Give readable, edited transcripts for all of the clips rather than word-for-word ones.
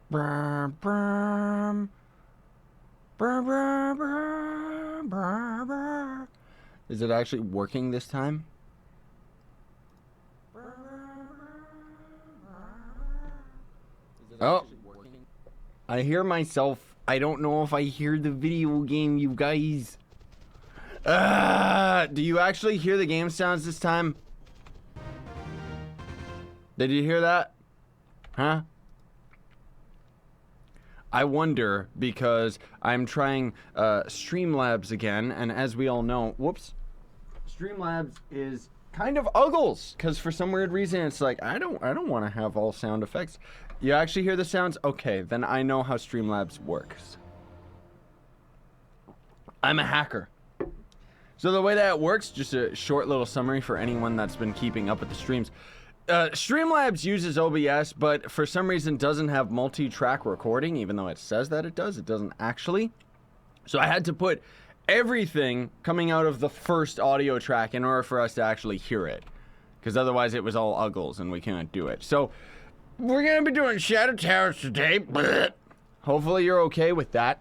Brum, brum, brum, brum, brum, brum, brum. Is it actually working this time? Oh, I hear myself. I don't know if I hear the video game, you guys. Do you actually hear the game sounds this time? Did you hear that? Huh? I wonder, because I'm trying Streamlabs again, and as we all know, whoops, Streamlabs is kind of uggles, because for some weird reason it's like I don't want to have all sound effects. You actually hear the sounds? Okay, then I know how Streamlabs works. I'm a hacker. So the way that it works, just a short little summary for anyone that's been keeping up with the streams. Streamlabs uses OBS, but for some reason doesn't have multi-track recording, even though it says that it does. It doesn't actually. So I had to put everything coming out of the first audio track in order for us to actually hear it, because otherwise it was all uggles and we can't do it. So we're gonna be doing Shadow Towers today. Blech. Hopefully you're okay with that.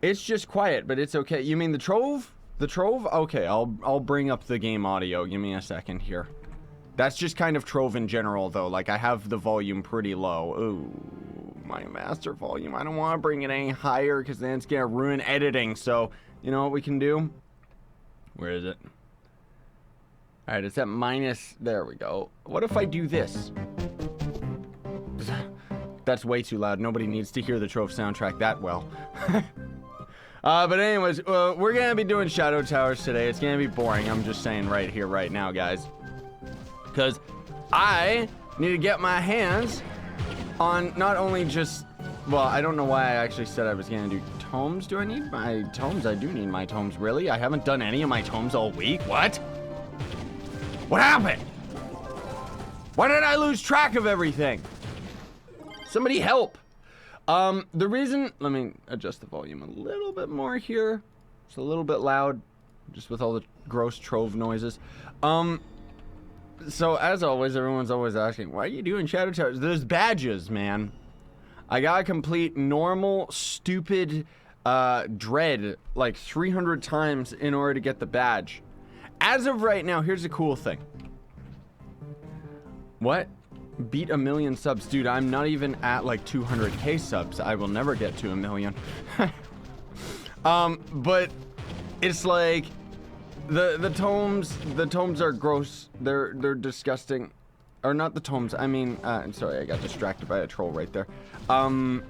It's just quiet, but it's okay. You mean the Trove? The Trove? Okay, I'll bring up the game audio. Give me a second here. That's just kind of Trove in general, though. Like, I have the volume pretty low. Ooh, my master volume. I don't want to bring it any higher, because then it's going to ruin editing. So, you know what we can do? Where is it? All right, it's at minus... There we go. What if I do this? That's way too loud. Nobody needs to hear the Trove soundtrack that well. But anyways, we're gonna be doing Shadow Towers today. It's gonna be boring. I'm just saying right here, right now, guys. Because I need to get my hands on not only just... Well, I don't know why I actually said I was gonna do tomes. Do I need my tomes? I do need my tomes, really? I haven't done any of my tomes all week. What? What happened? Why did I lose track of everything? Somebody help. The reason, let me adjust the volume a little bit more here. It's a little bit loud, just with all the gross Trove noises. So as always, everyone's always asking, why are you doing Shadow Towers? There's badges, man. I gotta complete normal, stupid, dread like 300 times in order to get the badge. As of right now, here's the cool thing. What? Beat 1 million subs. Dude, I'm not even at like 200k subs. I will never get to 1 million. But it's like the tomes are gross. They're disgusting. Or not the tomes. I mean, I'm sorry, I got distracted by a troll right there. I'm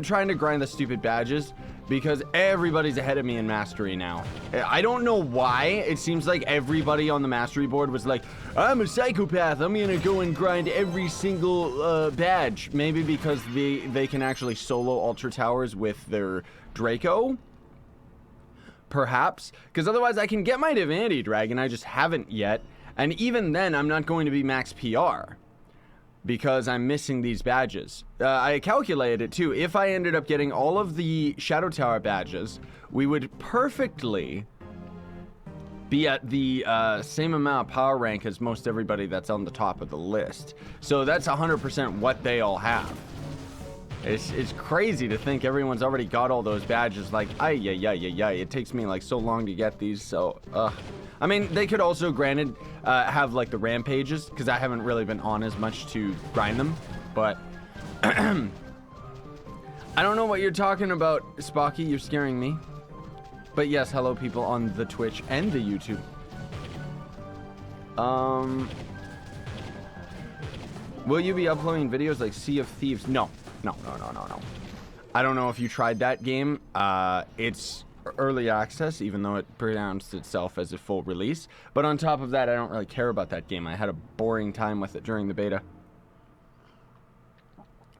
trying to grind the stupid badges because everybody's ahead of me in mastery now. I don't know why. It seems like everybody on the mastery board was like, I'm a psychopath. I'm gonna go and grind every single badge. Maybe because they can actually solo Ultra Towers with their Draco. Perhaps. Because otherwise I can get my Divinity Dragon. I just haven't yet. And even then, I'm not going to be max PR. Because I'm missing these badges. I calculated it too. If I ended up getting all of the Shadow Tower badges, we would perfectly be at the same amount of power rank as most everybody that's on the top of the list. So that's 100% what they all have. It's crazy to think everyone's already got all those badges. Like, it takes me like so long to get these, so, I mean, they could also, granted, have like the rampages, because I haven't really been on as much to grind them, but I don't know what you're talking about, Spocky. You're scaring me. But yes, hello people on the Twitch and the YouTube. Will you be uploading videos like Sea of Thieves? No. I don't know if you tried that game. It's early access, even though it pronounced itself as a full release. But on top of that, I don't really care about that game. I had a boring time with it during the beta.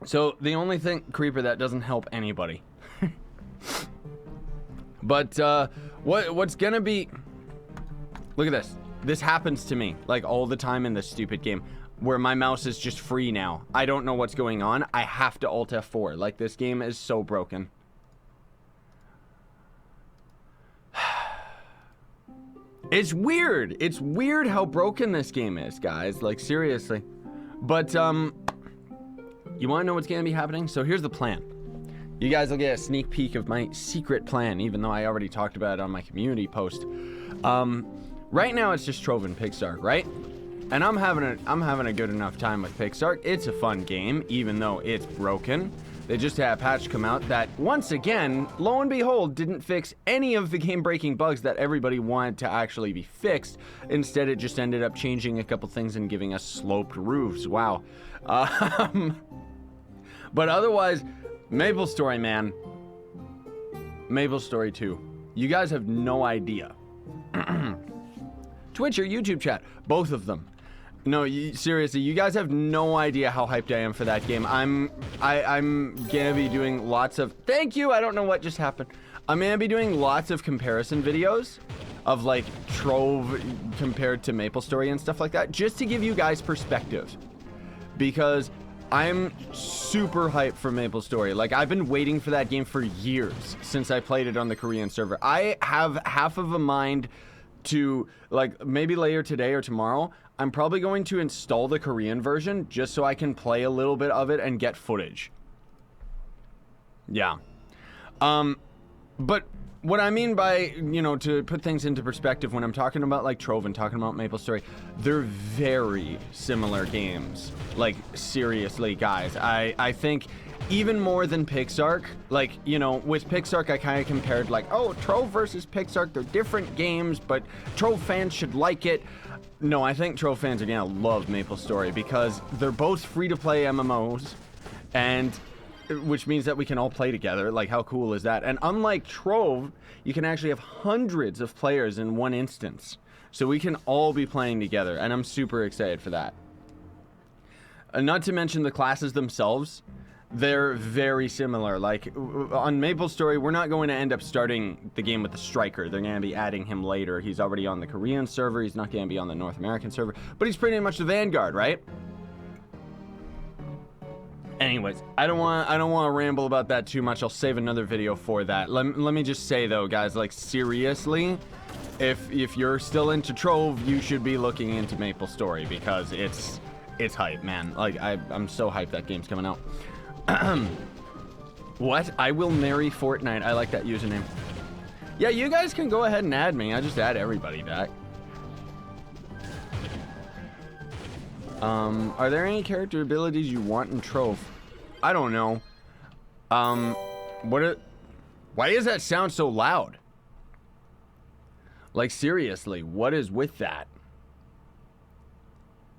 So the only thing, Creeper, that doesn't help anybody. But what's gonna be... Look at this. This happens to me like all the time in this stupid game, where my mouse is just free now. I don't know what's going on. I have to Alt F4. Like, this game is so broken. It's weird. It's weird how broken this game is, guys. Like, seriously. But, you want to know what's going to be happening? So here's the plan. You guys will get a sneak peek of my secret plan, even though I already talked about it on my community post. Right now it's just Trove and Pixark, right? And I'm having a good enough time with Pixark. It's a fun game, even though it's broken. They just had a patch come out that, once again, lo and behold, didn't fix any of the game-breaking bugs that everybody wanted to actually be fixed. Instead, it just ended up changing a couple things and giving us sloped roofs. Wow. But otherwise, MapleStory, man. MapleStory 2. You guys have no idea. Twitch or YouTube chat, both of them. No, seriously, you guys have no idea how hyped I am for that game. I'm gonna be doing lots of... Thank you, I don't know what just happened. I'm gonna be doing lots of comparison videos of like Trove compared to MapleStory and stuff like that, just to give you guys perspective. Because I'm super hyped for MapleStory. Like, I've been waiting for that game for years since I played it on the Korean server. I have half of a mind to, like, maybe later today or tomorrow, I'm probably going to install the Korean version just so I can play a little bit of it and get footage. Yeah. But what I mean by, you know, to put things into perspective, when I'm talking about like Trove and talking about MapleStory, they're very similar games. Like, seriously, guys, I think even more than Pixark, like, you know, with Pixark, I kind of compared like, oh, Trove versus Pixark, they're different games, but Trove fans should like it. No, I think Trove fans are gonna love MapleStory because they're both free-to-play MMOs, and which means that we can all play together. Like, how cool is that? And unlike Trove, you can actually have hundreds of players in one instance. So we can all be playing together, and I'm super excited for that. Not to mention the classes themselves. They're very similar. Like, on MapleStory, we're not going to end up starting the game with the Striker. They're going to be adding him later. He's already on the Korean server. He's not going to be on the North American server. But he's pretty much the Vanguard, right? Anyways, I don't want to ramble about that too much. I'll save another video for that. Let me just say though, guys, like, seriously, if you're still into Trove, you should be looking into MapleStory because it's hype, man. Like, I'm so hyped that game's coming out. What? I will marry Fortnite. I like that username. Yeah, you guys can go ahead and add me. I just add everybody back. Are there any character abilities you want in Trove? I don't know. Why does that sound so loud? Like, seriously, what is with that?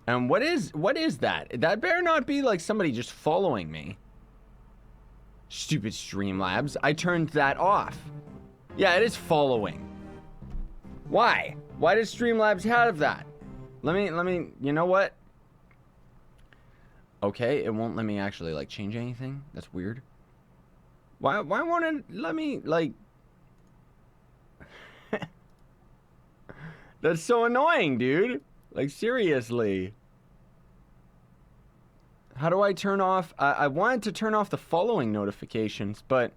And what is that? That better not be like somebody just following me. Stupid Streamlabs. I turned that off. Yeah, it is following. Why? Why does Streamlabs have that? Let me, you know what? Okay, it won't let me actually, like, change anything? That's weird. Why won't it let me, like... That's so annoying, dude. Like, seriously. How do I turn off... I wanted to turn off the following notifications, but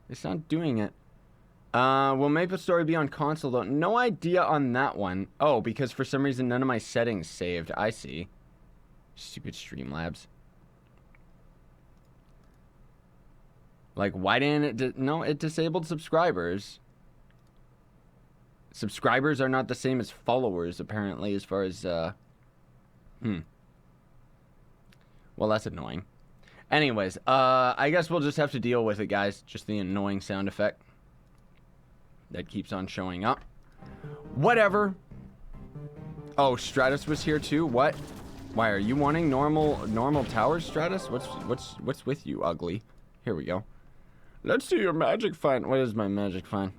it's not doing it. Will MapleStory be on console, though? No idea on that one. Oh, because for some reason none of my settings saved. I see. Stupid Streamlabs. Like, why didn't it... No, it disabled subscribers. Subscribers are not the same as followers, apparently, as far as, Well, that's annoying. Anyways, I guess we'll just have to deal with it, guys. Just the annoying sound effect that keeps on showing up. Whatever. Oh, Stratus was here too? What? Why, are you wanting normal towers, Stratus? What's with you, ugly? Here we go. Let's do your magic find. What is my magic find?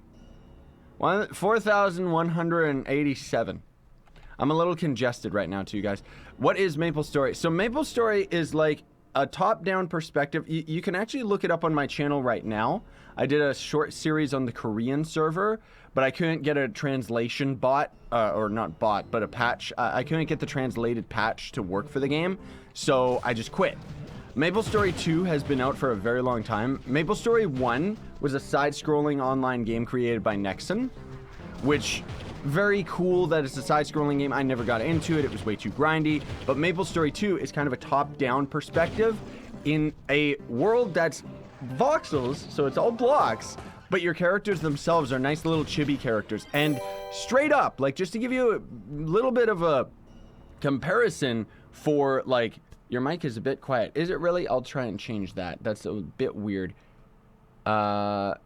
4,187. I'm a little congested right now too, guys. What is MapleStory? So MapleStory is like a top-down perspective. You can actually look it up on my channel right now. I did a short series on the Korean server, but I couldn't get a translation bot, or not bot, but a patch. I couldn't get the translated patch to work for the game, so I just quit. MapleStory 2 has been out for a very long time. MapleStory 1 was a side-scrolling online game created by Nexon, which very cool that it's a side-scrolling game. I never got into it. It was way too grindy. But MapleStory 2 is kind of a top-down perspective in a world that's voxels, so it's all blocks, but your characters themselves are nice little chibi characters. And straight up, like, just to give you a little bit of a comparison for, like, your mic is a bit quiet. Is it really? I'll try and change that. That's a bit weird. It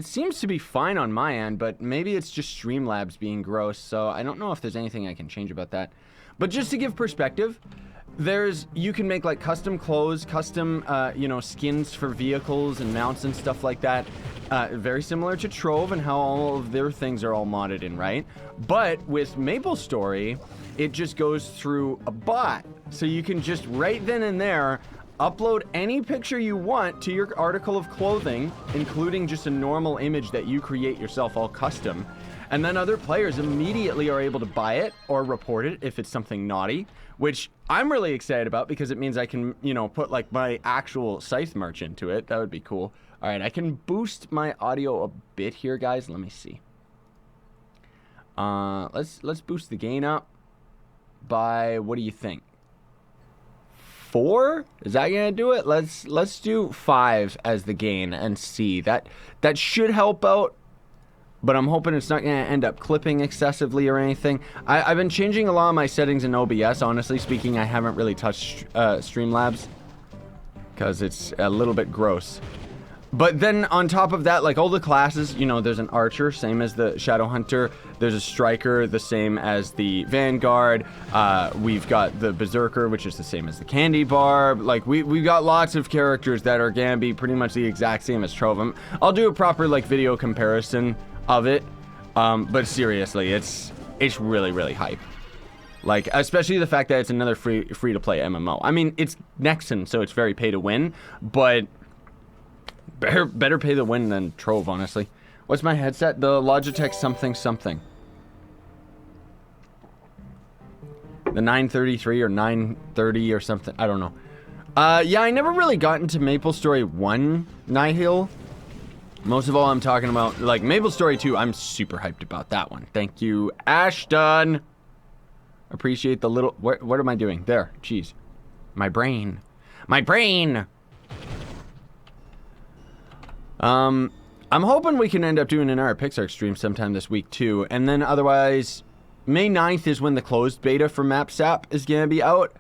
seems to be fine on my end, but maybe it's just Streamlabs being gross, so I don't know if there's anything I can change about that. But just to give perspective, you can make like custom clothes, custom, skins for vehicles and mounts and stuff like that. Very similar to Trove and how all of their things are all modded in, right? But with MapleStory, it just goes through a bot. So you can just right then and there upload any picture you want to your article of clothing, including just a normal image that you create yourself, all custom. And then other players immediately are able to buy it or report it if it's something naughty, which I'm really excited about because it means I can, put like my actual Scythe merch into it. That would be cool. All right, I can boost my audio a bit here, guys. Let me see. Let's boost the gain up by, what do you think? 4? Is that gonna do it? Let's do 5 as the gain and see. That should help out, but I'm hoping it's not gonna end up clipping excessively or anything. I've been changing a lot of my settings in OBS. Honestly speaking, I haven't really touched Streamlabs because it's a little bit gross. But then on top of that, like all the classes, there's an archer, same as the shadow hunter. There's a striker, the same as the vanguard. We've got the berserker, which is the same as the candy barb. Like we've got lots of characters that are gonna be pretty much the exact same as Trove. I'll do a proper like video comparison of it. But seriously, it's really, really hype. Like, especially the fact that it's another free to play MMO. I mean, it's Nexon, so it's very pay to win, but better pay the win than Trove, honestly. What's my headset? The Logitech something. The 933 or 930 or something. I don't know. Yeah, I never really got into MapleStory 1 Nihil. Most of all, I'm talking about, like, MapleStory 2. I'm super hyped about that one. Thank you, Ashton. Appreciate the little... What am I doing? There. Jeez. My brain. I'm hoping we can end up doing an Art Pixar stream sometime this week too, and then otherwise, May 9th is when the closed beta for MapSap is gonna be out.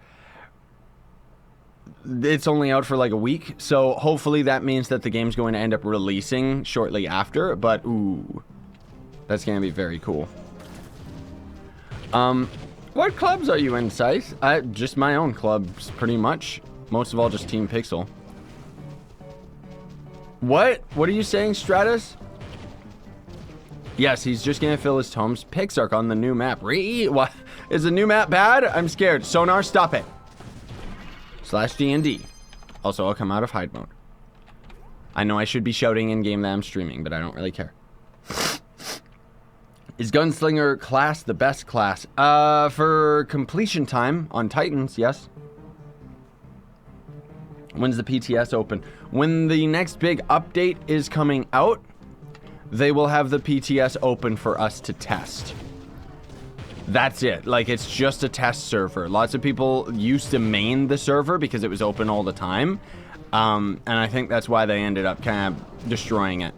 It's only out for like a week, so hopefully that means that the game's going to end up releasing shortly after, but ooh, that's gonna be very cool. What clubs are you in, Scythe? Just my own clubs, pretty much. Most of all, just Team Pixel. What are you saying, Stratus? Yes, he's just gonna fill his tomes. Pixark on the new map. What? Is the new map bad? I'm scared. Sonar, stop it. /D&D. Also, I'll come out of hide mode. I know I should be shouting in game that I'm streaming, but I don't really care. Is Gunslinger class the best class? For completion time on Titans, yes. When's the PTS open? When the next big update is coming out, they will have the PTS open for us to test. That's it. Like, it's just a test server. Lots of people used to main the server because it was open all the time. And I think that's why they ended up kind of destroying it.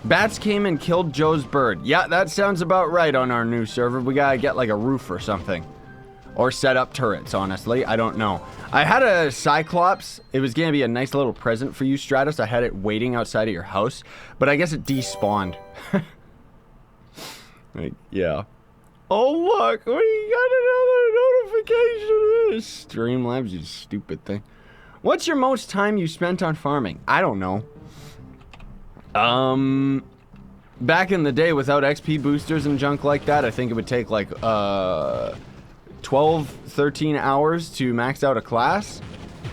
Bats came and killed Joe's bird. Yeah, that sounds about right on our new server. We gotta get like a roof or something. Or set up turrets, honestly. I don't know. I had a Cyclops. It was gonna be a nice little present for you, Stratus. I had it waiting outside of your house. But I guess it despawned. Like, yeah. Oh, look. We got another notification. Streamlabs, you stupid thing. What's your most time you spent on farming? I don't know. Back in the day, without XP boosters and junk like that, I think it would take like 12, 13 hours to max out a class.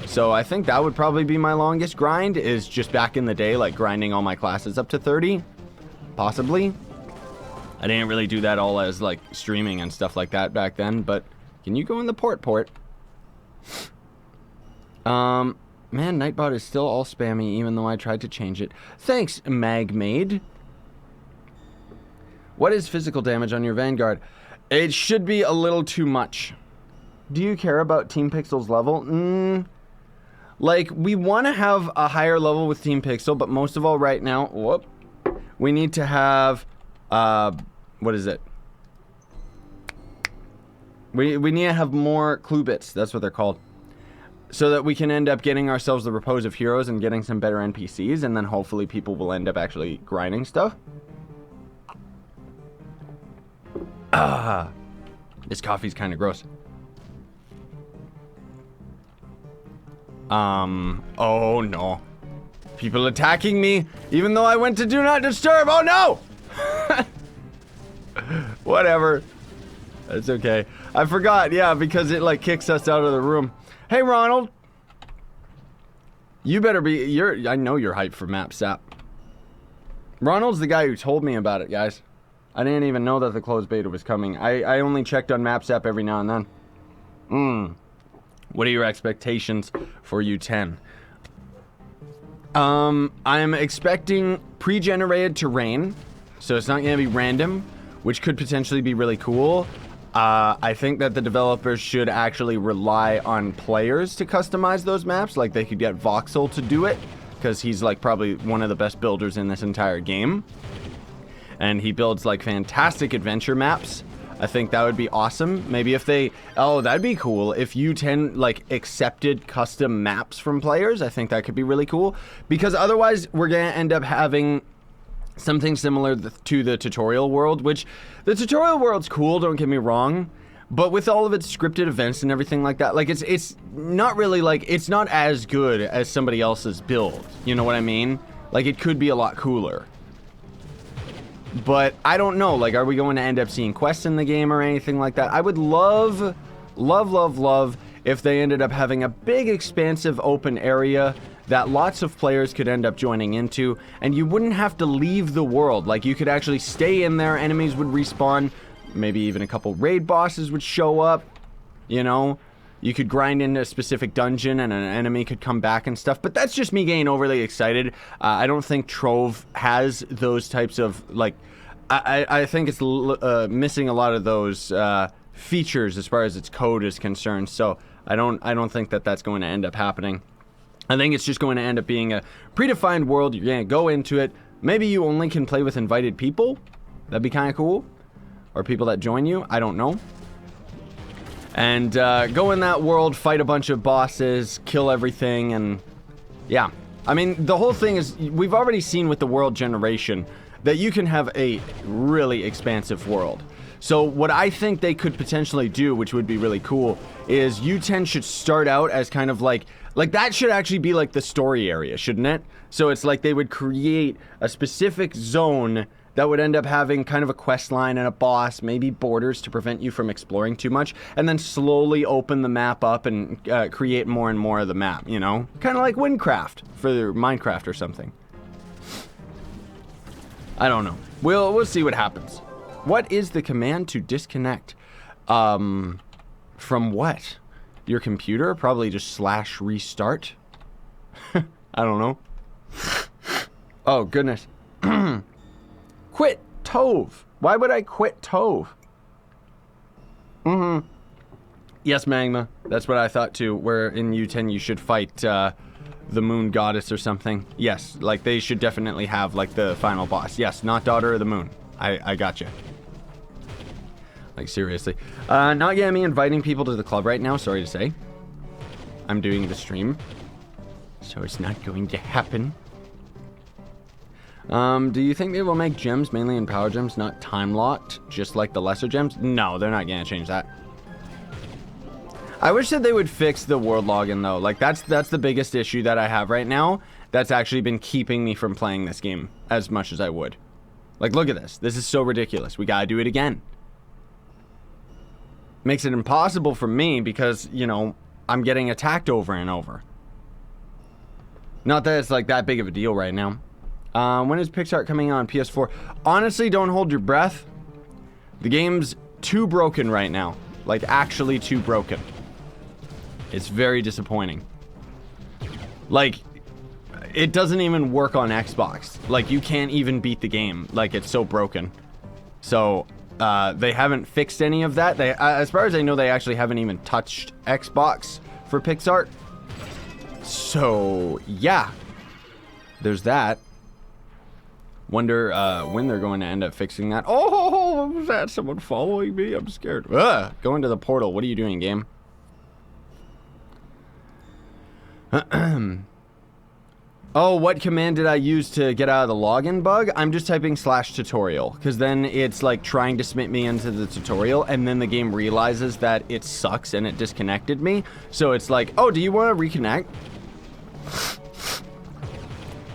So I think that would probably be my longest grind, is just back in the day, like grinding all my classes up to 30. Possibly. I didn't really do that all as like streaming and stuff like that back then, but can you go in the port? Man, Nightbot is still all spammy even though I tried to change it. Thanks, Magmaid. What is physical damage on your Vanguard? It should be a little too much. Do you care about Team Pixel's level? Like, we want to have a higher level with Team Pixel, but most of all right now, we need to have, what is it? We need to have more clue bits, that's what they're called. So that we can end up getting ourselves the Repose of Heroes and getting some better NPCs, and then hopefully people will end up actually grinding stuff. This coffee's kind of gross. Oh no. People attacking me, even though I went to Do Not Disturb. Oh no! Whatever. That's okay. I forgot, yeah, because it like kicks us out of the room. Hey, Ronald. You better be, I know you're hyped for Map Sap. Ronald's the guy who told me about it, guys. I didn't even know that the closed beta was coming. I only checked on Map Sap every now and then. What are your expectations for U10? I'm expecting pre-generated terrain, so it's not going to be random, which could potentially be really cool. I think that the developers should actually rely on players to customize those maps. Like, they could get Voxel to do it, because he's like probably one of the best builders in this entire game. And he builds like fantastic adventure maps. I think that would be awesome. Maybe if they, that'd be cool. If U10 like accepted custom maps from players, I think that could be really cool. Because otherwise we're gonna end up having something similar to the tutorial world, which the tutorial world's cool, don't get me wrong. But with all of its scripted events and everything like that, like it's not really like, it's not as good as somebody else's build. You know what I mean? Like, it could be a lot cooler. But I don't know, like, are we going to end up seeing quests in the game or anything like that? I would love if they ended up having a big, expansive, open area that lots of players could end up joining into, and you wouldn't have to leave the world. Like, you could actually stay in there, enemies would respawn, maybe even a couple raid bosses would show up, you know? You could grind into a specific dungeon and an enemy could come back and stuff, but that's just me getting overly excited. I don't think Trove has those types of, like, I think it's missing a lot of those features as far as its code is concerned, so I don't think that that's going to end up happening. I think it's just going to end up being a predefined world. You're going to go into it. Maybe you only can play with invited people. That'd be kind of cool. Or people that join you. I don't know. And go in that world, fight a bunch of bosses, kill everything, and yeah. I mean, the whole thing is, we've already seen with the world generation that you can have a really expansive world. So what I think they could potentially do, which would be really cool, is U10 should start out as kind of like that should actually be like the story area, shouldn't it? So it's like they would create a specific zone that would end up having kind of a quest line and a boss, maybe borders to prevent you from exploring too much, and then slowly open the map up and create more and more of the map, you know? Kind of like Windcraft for Minecraft or something. I don't know. We'll see what happens. What is the command to disconnect? From what? Your computer? Probably just /restart. I don't know. Oh, goodness. Quit Trove. Why would I quit Trove? Yes, Magma. That's what I thought too. Where in U10 you should fight the moon goddess or something. Yes, like they should definitely have like the final boss. Yes, not Daughter of the Moon. I gotcha. Like, seriously. Not yet me inviting people to the club right now, sorry to say. I'm doing the stream, so it's not going to happen. Do you think they will make gems mainly in power gems, not time-locked, just like the lesser gems? No, they're not gonna change that. I wish that they would fix the world login, though. Like, that's the biggest issue that I have right now that's actually been keeping me from playing this game as much as I would. Like, look at this. This is so ridiculous. We gotta do it again. Makes it impossible for me because, you know, I'm getting attacked over and over. Not that it's like that big of a deal right now. When is Pixar coming on PS4? Honestly, don't hold your breath. The game's too broken right now. Like, actually too broken. It's very disappointing. Like, it doesn't even work on Xbox. Like, you can't even beat the game. Like, it's so broken. So they haven't fixed any of that. They, as far as I know, they actually haven't even touched Xbox for PixArt. So yeah, there's that. Wonder when they're going to end up fixing that. Oh, was that someone following me? I'm scared. Go into the portal. What are you doing, game? Oh, what command did I use to get out of the login bug? I'm just typing /tutorial, because then it's like trying to submit me into the tutorial, and then the game realizes that it sucks and it disconnected me. So it's like, oh, do you want to reconnect?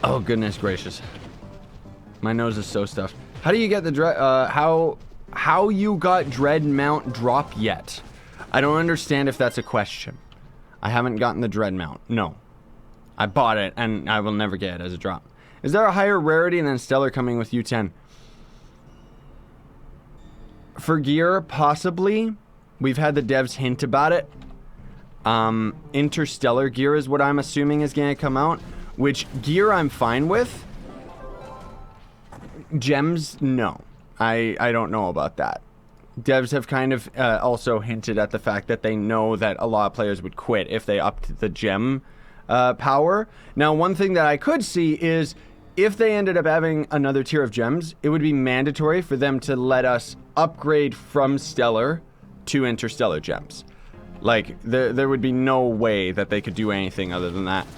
Oh, goodness gracious. My nose is so stuffed. How do you get the how you got Dread mount drop yet? I don't understand if that's a question. I haven't gotten the Dread mount. No. I bought it, and I will never get it as a drop. Is there a higher rarity than Stellar coming with U10? For gear, possibly. We've had the devs hint about it. Interstellar gear is what I'm assuming is going to come out. Which gear I'm fine with. Gems, no. I don't know about that. Devs have kind of also hinted at the fact that they know that a lot of players would quit if they upped the gem power. Now, one thing that I could see is if they ended up having another tier of gems, it would be mandatory for them to let us upgrade from Stellar to Interstellar gems. Like, there would be no way that they could do anything other than that.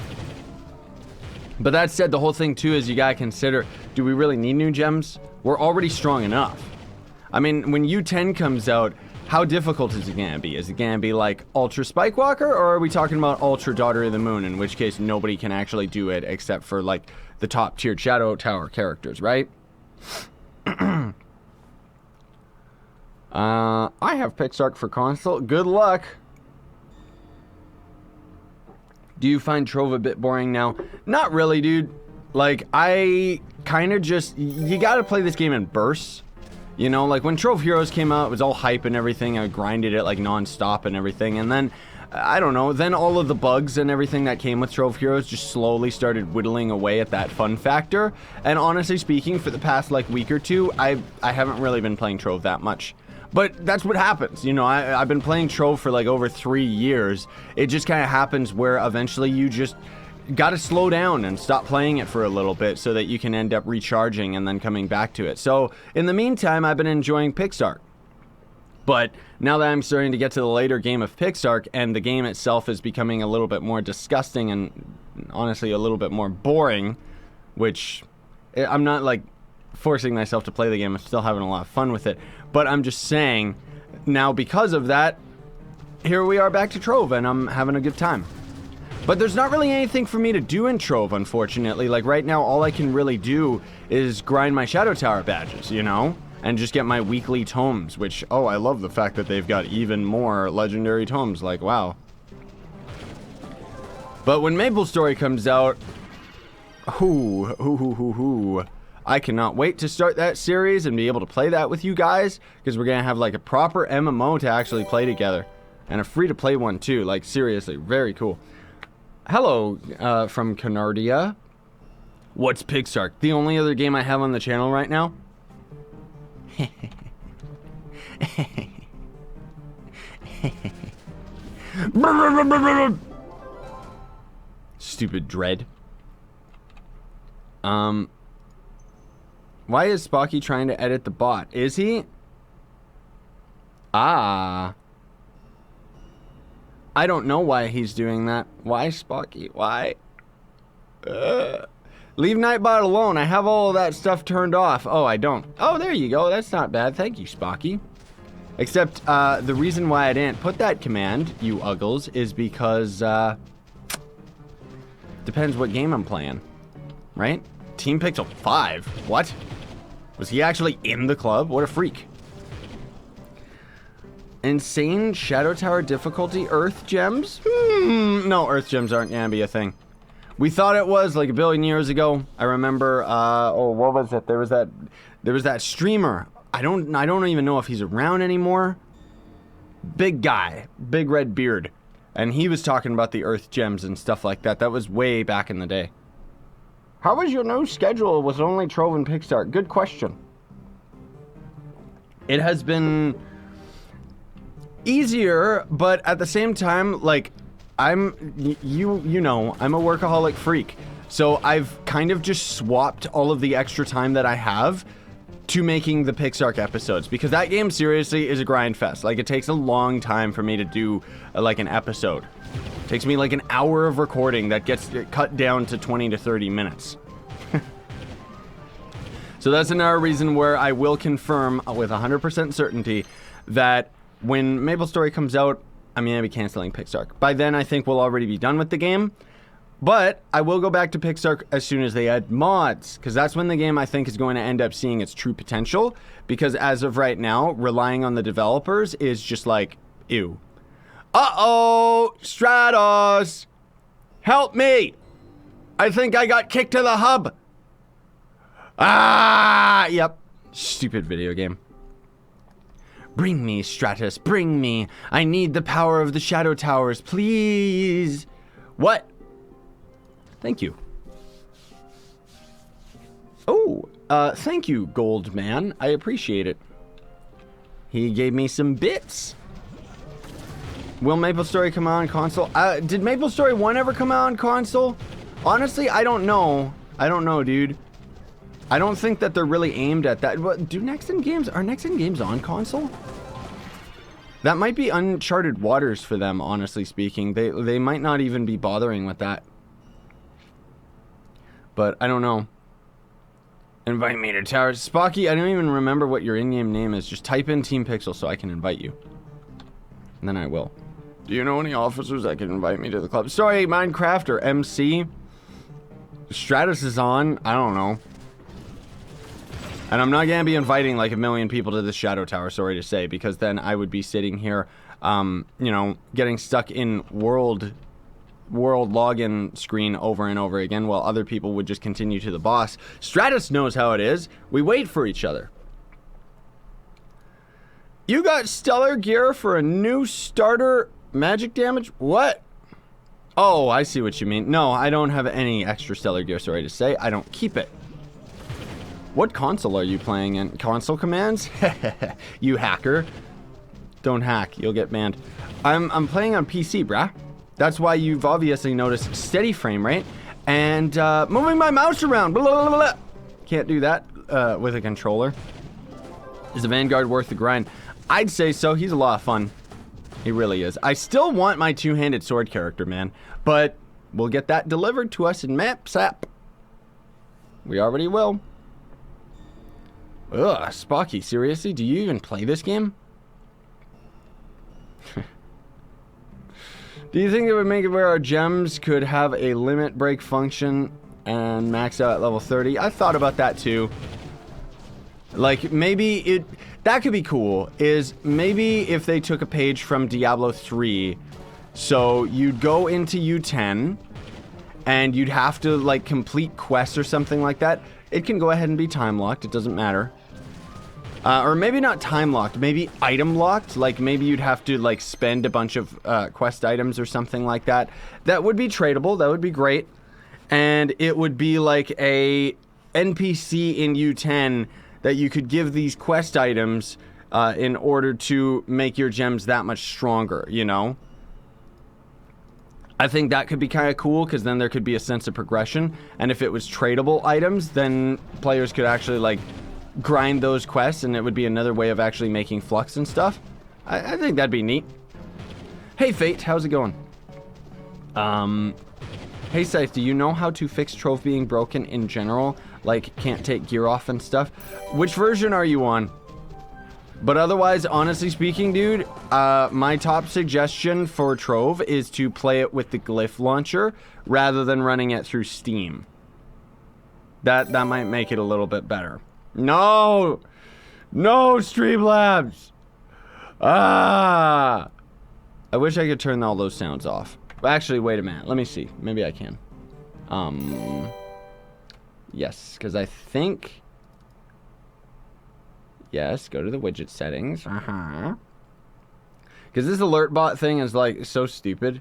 But that said, the whole thing too is you gotta consider, do we really need new gems? We're already strong enough. I mean, when U10 comes out, how difficult is it gonna be? Is it gonna be like Ultra Spike Walker, or are we talking about Ultra Daughter of the Moon, in which case nobody can actually do it except for like the top tiered Shadow Tower characters, right? I have PixArt for console. Good luck. Do you find Trove a bit boring now? Not really, dude. Like, I kind of just... You gotta play this game in bursts. You know, like when Trove Heroes came out, it was all hype and everything. I grinded it like non-stop and everything. And then, I don't know, then all of the bugs and everything that came with Trove Heroes just slowly started whittling away at that fun factor. And honestly speaking, for the past like week or two, I haven't really been playing Trove that much. But that's what happens, you know, I've been playing Trove for like over 3 years. It just kind of happens where eventually you just gotta slow down and stop playing it for a little bit so that you can end up recharging and then coming back to it. So, in the meantime, I've been enjoying PixArt. But now that I'm starting to get to the later game of PixArt and the game itself is becoming a little bit more disgusting and honestly a little bit more boring, which I'm not like forcing myself to play the game, I'm still having a lot of fun with it. But I'm just saying, now because of that, here we are back to Trove and I'm having a good time. But there's not really anything for me to do in Trove, unfortunately. Like right now, all I can really do is grind my Shadow Tower badges, you know? And just get my weekly tomes, which, oh, I love the fact that they've got even more legendary tomes, like, wow. But when Maple Story comes out, I cannot wait to start that series and be able to play that with you guys, because we're gonna have like a proper MMO to actually play together. And a free-to-play one too, like seriously, very cool. Hello, from Canardia. What's PixArt? The only other game I have on the channel right now? Stupid Dread. Why is Spocky trying to edit the bot? Is he? Ah. I don't know why he's doing that. Why, Spocky? Why? Leave Nightbot alone. I have all of that stuff turned off. Oh, I don't. Oh, there you go. That's not bad. Thank you, Spocky. Except, the reason why I didn't put that command, you uggles, is because, depends what game I'm playing. Right? Team Pixel 5? What? Was he actually in the club? What a freak. Insane Shadow Tower difficulty Earth Gems? No, Earth Gems aren't gonna be a thing. We thought it was like a billion years ago. I remember, what was it? There was that streamer. I don't even know if he's around anymore. Big guy, big red beard. And he was talking about the Earth Gems and stuff like that. That was way back in the day. How was your new schedule with only Trove and PixArt? Good question. it has been easier, but at the same time, like, you know, I'm a workaholic freak. So I've kind of just swapped all of the extra time that I have to making the Pixark episodes, because that game seriously is a grind fest. Like, it takes a long time for me to do like an episode. It takes me like an hour of recording that gets cut down to 20 to 30 minutes. So that's another reason where I will confirm with 100% certainty that when MapleStory comes out, I'm going to be canceling Pixark. By then, I think we'll already be done with the game. But I will go back to Pixark as soon as they add mods, because that's when the game, I think, is going to end up seeing its true potential. Because as of right now, relying on the developers is just like, ew. Uh-oh! Stratos! Help me! I think I got kicked to the hub! Ah! Yep. Stupid video game. Bring me, Stratus, bring me. I need the power of the Shadow Towers, please. What? Thank you. Oh, thank you, Gold Man. I appreciate it. He gave me some bits. Will MapleStory come out on console? Did MapleStory 1 ever come out on console? Honestly, I don't know. I don't know, dude. I don't think that they're really aimed at that. What, are Next Gen games on console? That might be uncharted waters for them, honestly speaking. They might not even be bothering with that. But I don't know. Invite me to Towers. Spocky, I don't even remember what your in-game name is. Just type in Team Pixel so I can invite you. And then I will. Do you know any officers that can invite me to the club? Sorry, Minecraft or MC. Stratus is on. I don't know. And I'm not going to be inviting like 1 million people to the Shadow Tower, sorry to say, because then I would be sitting here, you know, getting stuck in world login screen over and over again while other people would just continue to the boss. Stratus knows how it is. We wait for each other. You got stellar gear for a new starter magic damage? What? Oh, I see what you mean. No, I don't have any extra stellar gear, sorry to say. I don't keep it. What console are you playing in? Console commands? You hacker. Don't hack, you'll get banned. I'm playing on PC, brah. That's why you've obviously noticed steady frame rate and moving my mouse around. Blah, blah, blah, blah. Can't do that with a controller. Is the Vanguard worth the grind? I'd say so. He's a lot of fun. He really is. I still want my two-handed sword character, man, but we'll get that delivered to us in MapSap. We already will. Ugh, Spocky, seriously? Do you even play this game? Do you think it would make it where our gems could have a limit break function and max out at level 30? I thought about that too. Like, maybe that could be cool, is maybe if they took a page from Diablo 3, so you'd go into U10, and you'd have to, like, complete quests or something like that. It can go ahead and be time-locked, it doesn't matter. Or maybe not time-locked, maybe item-locked. Like, maybe you'd have to, like, spend a bunch of quest items or something like that. That would be tradable, that would be great. And it would be like a NPC in U10 that you could give these quest items in order to make your gems that much stronger, you know? I think that could be kind of cool, because then there could be a sense of progression. And if it was tradable items, then players could actually, like, grind those quests, and it would be another way of actually making flux and stuff. I think that'd be neat. Hey, Fate, how's it going? Hey, Scythe, do you know how to fix Trove being broken in general? Like, can't take gear off and stuff? Which version are you on? But otherwise, honestly speaking, dude, my top suggestion for Trove is to play it with the Glyph launcher rather than running it through Steam. That might make it a little bit better. No! No, Streamlabs! Ah! I wish I could turn all those sounds off. Actually, wait a minute. Let me see. Maybe I can. Yes, because I think... Yes, go to the widget settings. Because this alert bot thing is, like, so stupid.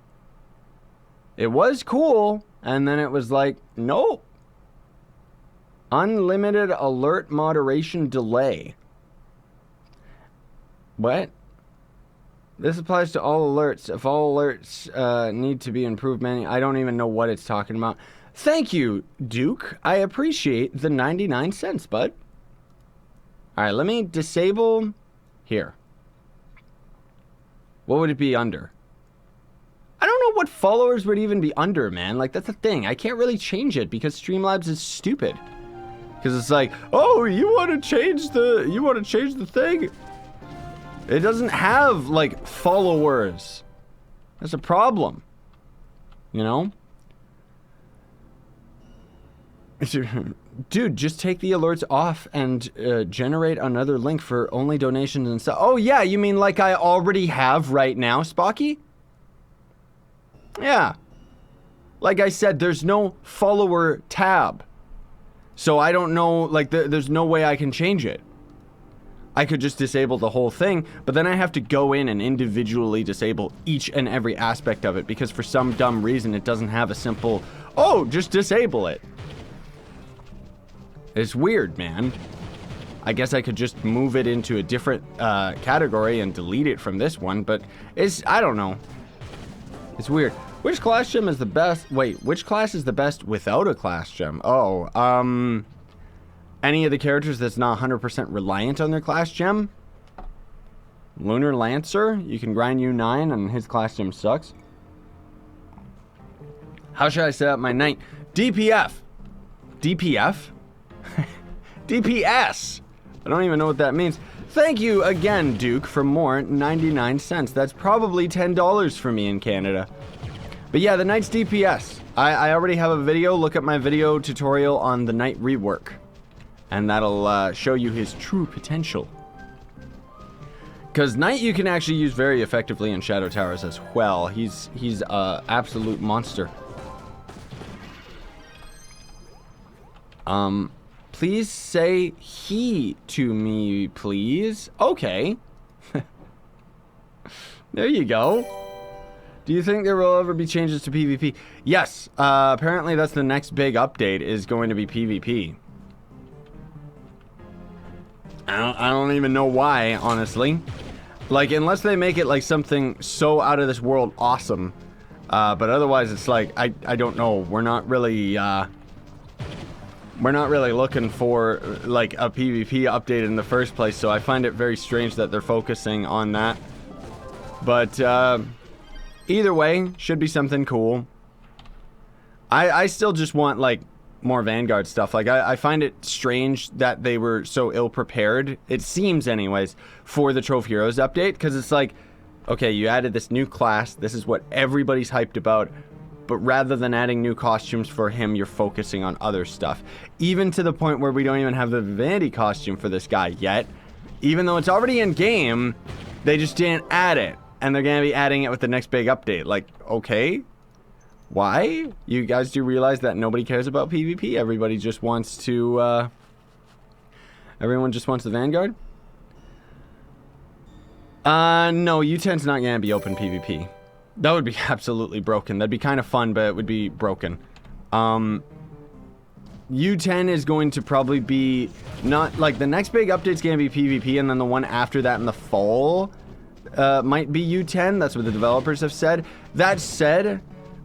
It was cool, and then it was like, nope. Unlimited alert moderation delay. What? This applies to all alerts. If all alerts need to be improved, I don't even know what it's talking about. Thank you, Duke. I appreciate the 99 cents, bud. All right, let me disable here. What would it be under? I don't know what followers would even be under, man. Like, that's the thing. I can't really change it because Streamlabs is stupid. Because it's like, oh, you want to change the thing? It doesn't have, like, followers. That's a problem. You know? Dude, just take the alerts off and generate another link for only donations and stuff. Oh, yeah, you mean like I already have right now, Spocky? Yeah. Like I said, there's no follower tab. So I don't know, like, there's no way I can change it. I could just disable the whole thing, but then I have to go in and individually disable each and every aspect of it because for some dumb reason it doesn't have a simple, oh, just disable it. It's weird, man. I guess I could just move it into a different category and delete it from this one, but I don't know. It's weird. Which class gem is the best? Wait, which class is the best without a class gem? Oh, any of the characters that's not 100% reliant on their class gem? Lunar Lancer, you can grind U9 and his class gem sucks. How should I set up my knight? DPF. DPF? DPS. I don't even know what that means. Thank you again, Duke, for more 99 cents. That's probably $10 for me in Canada. But yeah, the knight's DPS. I already have a video. Look at my video tutorial on the knight rework. And that'll show you his true potential. Because knight you can actually use very effectively in Shadow Towers as well. He's a absolute monster. Please say he to me, please. Okay. There you go. Do you think there will ever be changes to PvP? Yes. Apparently that's the next big update is going to be PvP. I don't even know why, honestly. Like, unless they make it like something so out of this world awesome. But otherwise it's like, I don't know. We're not really looking for like a PvP update in the first place, so I find it very strange that they're focusing on that. But either way, should be something cool. I still just want like more Vanguard stuff. Like I find it strange that they were so ill prepared, it seems anyways, for the Trove Heroes update, because it's like, okay, you added this new class, this is what everybody's hyped about, but rather than adding new costumes for him, you're focusing on other stuff. Even to the point where we don't even have the Vivanity costume for this guy yet. Even though it's already in game, they just didn't add it. And they're gonna be adding it with the next big update. Like, okay. Why? You guys do realize that nobody cares about PvP? Everybody just wants to, everyone just wants the Vanguard? No, U10's not gonna be open PvP. That would be absolutely broken. That'd be kind of fun, but it would be broken. U10 is going to probably be not like the next big update's gonna be PvP, and then the one after that in the fall might be U10. That's what the developers have said. That said,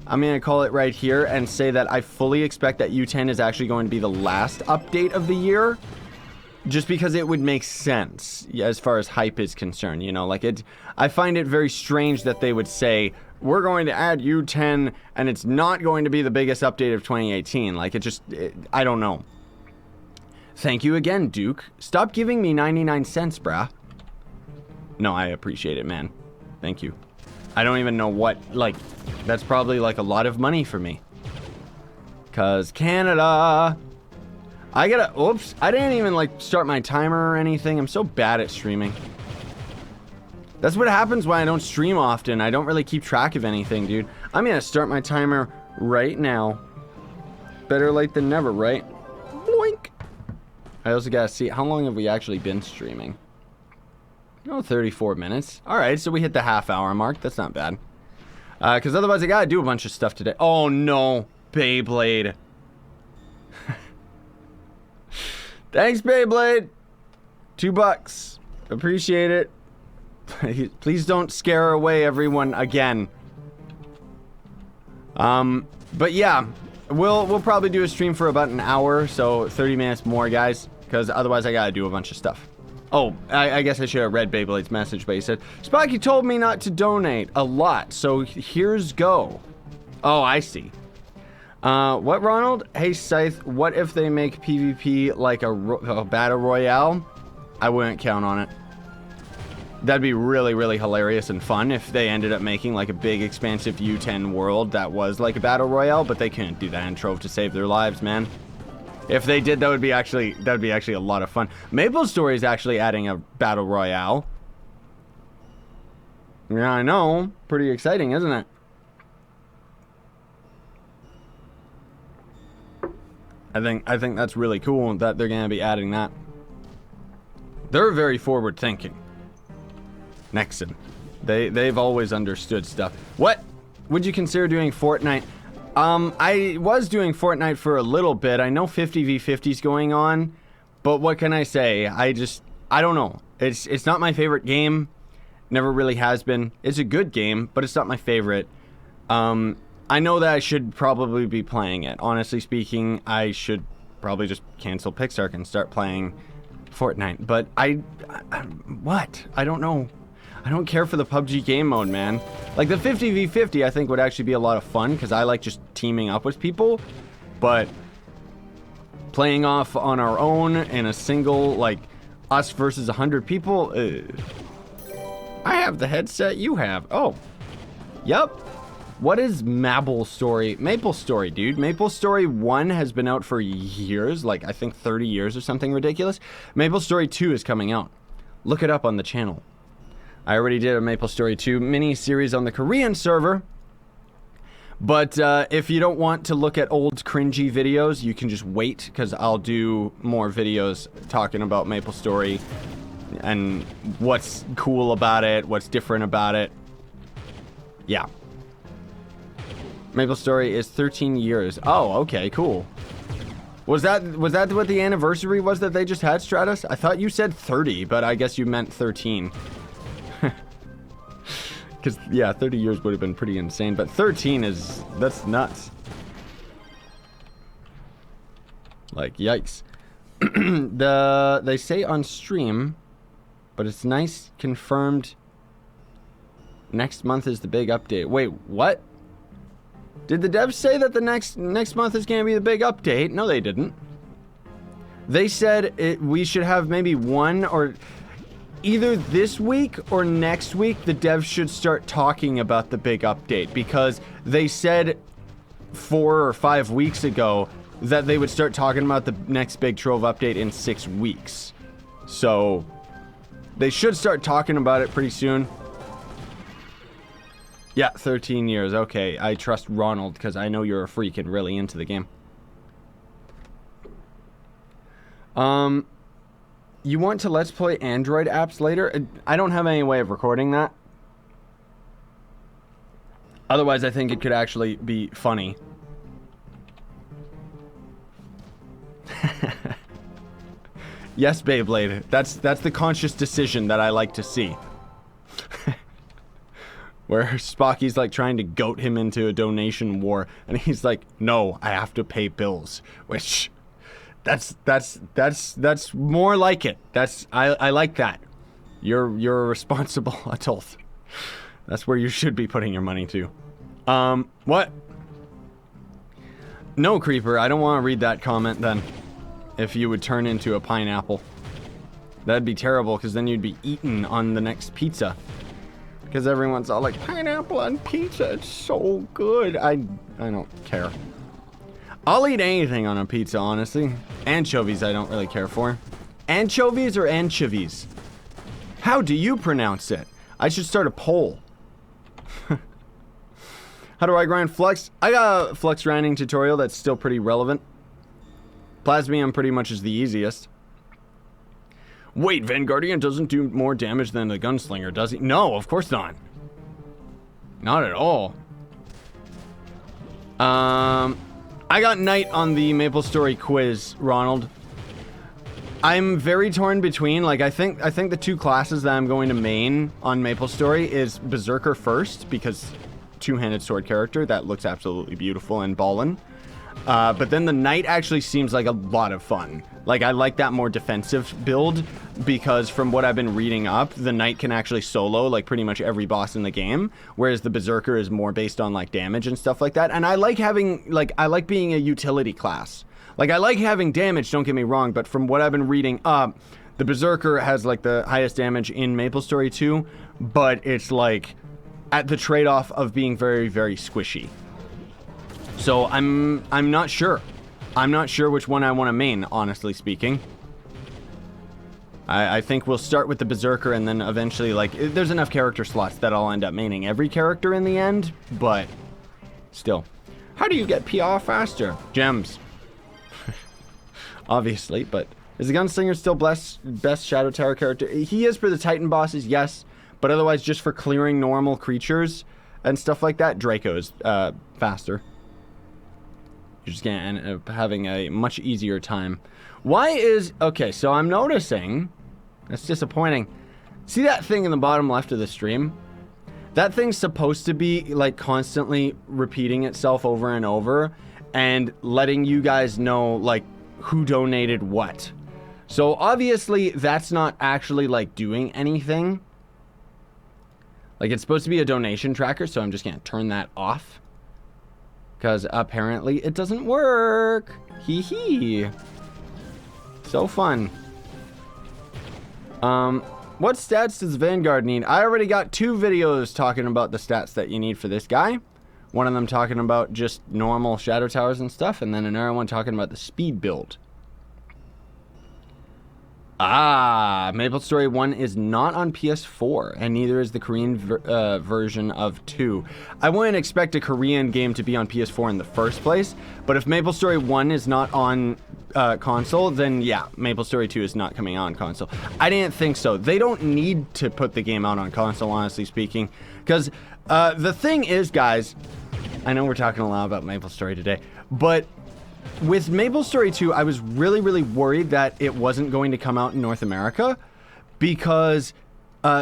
I'm gonna call it right here and say that I fully expect that U10 is actually going to be the last update of the year. Just because it would make sense as far as hype is concerned, you know, like I find it very strange that they would say, we're going to add U10 and it's not going to be the biggest update of 2018. Like I don't know. Thank you again, Duke. Stop giving me 99 cents, brah. No, I appreciate it, man. Thank you. I don't even know what, like, that's probably like a lot of money for me. 'Cause Canada. I gotta, oops, I didn't even like start my timer or anything. I'm so bad at streaming. That's what happens when I don't stream often. I don't really keep track of anything, dude. I'm gonna start my timer right now. Better late than never, right? Boink. I also gotta see, how long have we actually been streaming? Oh, 34 minutes. All right, so we hit the half-hour mark. That's not bad. Because otherwise I gotta do a bunch of stuff today. Oh no, Beyblade. Thanks, Beyblade. $2. Appreciate it. Please don't scare away everyone again. But yeah, we'll probably do a stream for about an hour, so 30 minutes more, guys, because otherwise I gotta do a bunch of stuff. Oh, I guess I should have read Beyblade's message, but he said, Spocky told me not to donate a lot, so here's go. Oh, I see. What, Ronald? Hey, Scythe, what if they make PvP like a battle royale? I wouldn't count on it. That'd be really, really hilarious and fun if they ended up making like a big, expansive U10 world that was like a battle royale, but they couldn't do that in Trove to save their lives, man. If they did, that would be actually a lot of fun. MapleStory is actually adding a battle royale. Yeah, I know. Pretty exciting, isn't it? I think that's really cool that they're gonna be adding that. They're very forward thinking. Nexon. They've always understood stuff. What? Would you consider doing Fortnite? I was doing Fortnite for a little bit. I know 50v50's going on, but what can I say? I don't know. It's not my favorite game. Never really has been. It's a good game, but it's not my favorite. I know that I should probably be playing it. Honestly speaking, I should probably just cancel Pixark and start playing Fortnite. But what? I don't know. I don't care for the PUBG game mode, man. Like, the 50v50 I think would actually be a lot of fun, because I like just teaming up with people. But playing off on our own in a single, like, us versus 100 people, I have the headset you have. Oh. Yep. What is MapleStory? MapleStory, dude. MapleStory 1 has been out for years, like, I think 30 years or something ridiculous. MapleStory 2 is coming out. Look it up on the channel. I already did a MapleStory 2 mini-series on the Korean server. But if you don't want to look at old cringy videos, you can just wait, because I'll do more videos talking about MapleStory and what's cool about it, what's different about it. Yeah. MapleStory is 13 years. Oh, okay, cool. Was that what the anniversary was that they just had, Stratus? I thought you said 30, but I guess you meant 13. Because, yeah, 30 years would have been pretty insane, but 13 that's nuts. Like, yikes. They say on stream, but it's nice, confirmed, next month is the big update. Wait, what? Did the devs say that the next month is going to be the big update? No, they didn't. They said we should have maybe one or... Either this week or next week, the devs should start talking about the big update, because they said 4 or 5 weeks ago that they would start talking about the next big Trove update in 6 weeks. So they should start talking about it pretty soon. Yeah, 13 years. Okay, I trust Ronald because I know you're a freak and really into the game. You want to Let's Play Android apps later? I don't have any way of recording that. Otherwise, I think it could actually be funny. Yes, Beyblade. That's the conscious decision that I like to see. Where Spocky's like trying to goat him into a donation war, and he's like, "No, I have to pay bills," which. That's more like it. I like that. You're a responsible adult. That's where you should be putting your money to. What? No, Creeper, I don't want to read that comment then. If you would turn into a pineapple. That'd be terrible, because then you'd be eaten on the next pizza. Because everyone's all like, pineapple on pizza, it's so good. I don't care. I'll eat anything on a pizza, honestly. Anchovies I don't really care for. Anchovies or anchovies? How do you pronounce it? I should start a poll. How do I grind Flux? I got a Flux grinding tutorial that's still pretty relevant. Plasmium pretty much is the easiest. Wait, Vanguardian doesn't do more damage than the Gunslinger, does he? No, of course not. Not at all. I got Knight on the MapleStory quiz, Ronald. I'm very torn between, like, I think the two classes that I'm going to main on MapleStory is Berserker first, because two-handed sword character, that looks absolutely beautiful and ballin'. But then the Knight actually seems like a lot of fun. Like, I like that more defensive build, because from what I've been reading up, the Knight can actually solo, like, pretty much every boss in the game, whereas the Berserker is more based on, like, damage and stuff like that. And I like having, like, I like being a utility class. Like, I like having damage, don't get me wrong, but from what I've been reading up, the Berserker has, like, the highest damage in MapleStory 2, but it's, like, at the trade-off of being very, very squishy. So I'm not sure. I'm not sure which one I want to main, honestly speaking. I think we'll start with the Berserker, and then eventually, like, there's enough character slots that I'll end up maining every character in the end, but still. How do you get PR faster? Gems. Obviously, but is the Gunslinger still best Shadow Tower character? He is for the Titan bosses, yes, but otherwise just for clearing normal creatures and stuff like that, Draco is faster. You're just gonna end up having a much easier time. Why is... Okay, so I'm noticing... That's disappointing. See that thing in the bottom left of the stream? That thing's supposed to be, like, constantly repeating itself over and over and letting you guys know, like, who donated what. So obviously that's not actually, like, doing anything. Like, it's supposed to be a donation tracker, so I'm just gonna turn that off, because apparently it doesn't work. Hee hee. So fun. What stats does Vanguard need? I already got 2 videos talking about the stats that you need for this guy. One of them talking about just normal Shadow Towers and stuff, and then another one talking about the speed build. Ah, MapleStory 1 is not on PS4, and neither is the Korean version of 2. I wouldn't expect a Korean game to be on PS4 in the first place, but if MapleStory 1 is not on console, then yeah, MapleStory 2 is not coming on console. I didn't think so. They don't need to put the game out on console, honestly speaking, because the thing is, guys, I know we're talking a lot about MapleStory today, but with MapleStory 2, I was really, really worried that it wasn't going to come out in North America, because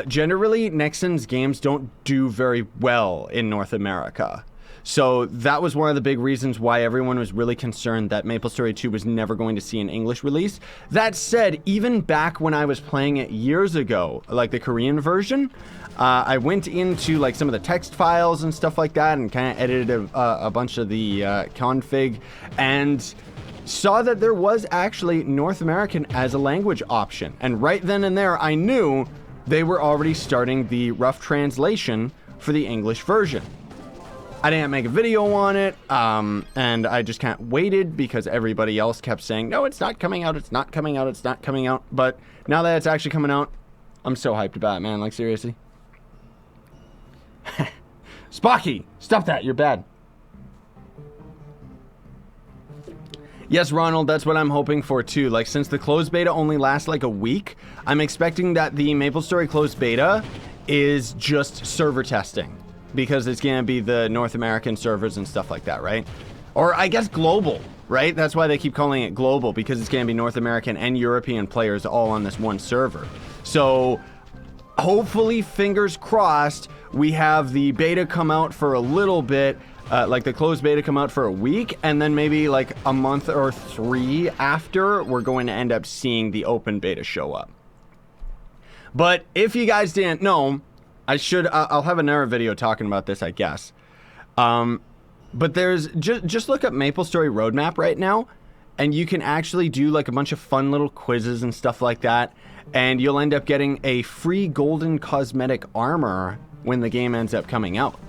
generally Nexon's games don't do very well in North America. So that was one of the big reasons why everyone was really concerned that MapleStory 2 was never going to see an English release. That said, even back when I was playing it years ago, like the Korean version, I went into like some of the text files and stuff like that and kind of edited a bunch of the config and saw that there was actually North American as a language option. And right then and there, I knew they were already starting the rough translation for the English version. I didn't make a video on it, and I just kind of waited because everybody else kept saying, no, it's not coming out, it's not coming out, it's not coming out. But now that it's actually coming out, I'm so hyped about it, man. Like, seriously. Spocky, stop that, you're bad. Yes, Ronald, that's what I'm hoping for too. Like, since the closed beta only lasts like a week, I'm expecting that the MapleStory closed beta is just server testing, because it's gonna be the North American servers and stuff like that, right? Or I guess global, right? That's why they keep calling it global, because it's gonna be North American and European players all on this one server. So hopefully, fingers crossed, we have the beta come out for a little bit, like the closed beta come out for a week, and then maybe like a month or 3 after, we're going to end up seeing the open beta show up. But if you guys didn't know, I'll have another video talking about this, I guess. But there's, just look up MapleStory roadmap right now, and you can actually do like a bunch of fun little quizzes and stuff like that, and you'll end up getting a free golden cosmetic armor when the game ends up coming out.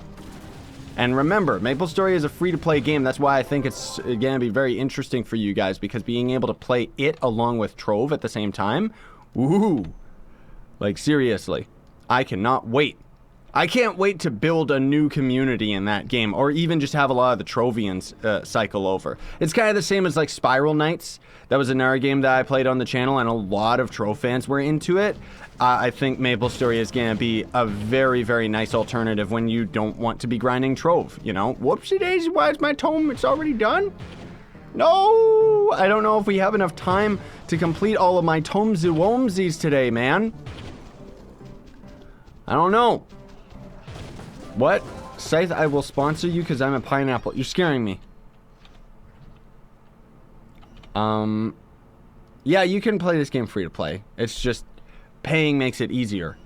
And remember, MapleStory is a free-to-play game. That's why I think it's gonna be very interesting for you guys, because being able to play it along with Trove at the same time, ooh, like seriously. I cannot wait. I can't wait to build a new community in that game, or even just have a lot of the Trovians cycle over. It's kind of the same as like Spiral Knights. That was another game that I played on the channel, and a lot of Trove fans were into it. I think MapleStory is going to be a very, very nice alternative when you don't want to be grinding Trove, you know? Whoopsie daisy, why is my tome? It's already done? No! I don't know if we have enough time to complete all of my Tomesy-Womesies today, man. I don't know. What? Scythe, I will sponsor you because I'm a pineapple. You're scaring me. Yeah, you can play this game free to play. It's just paying makes it easier.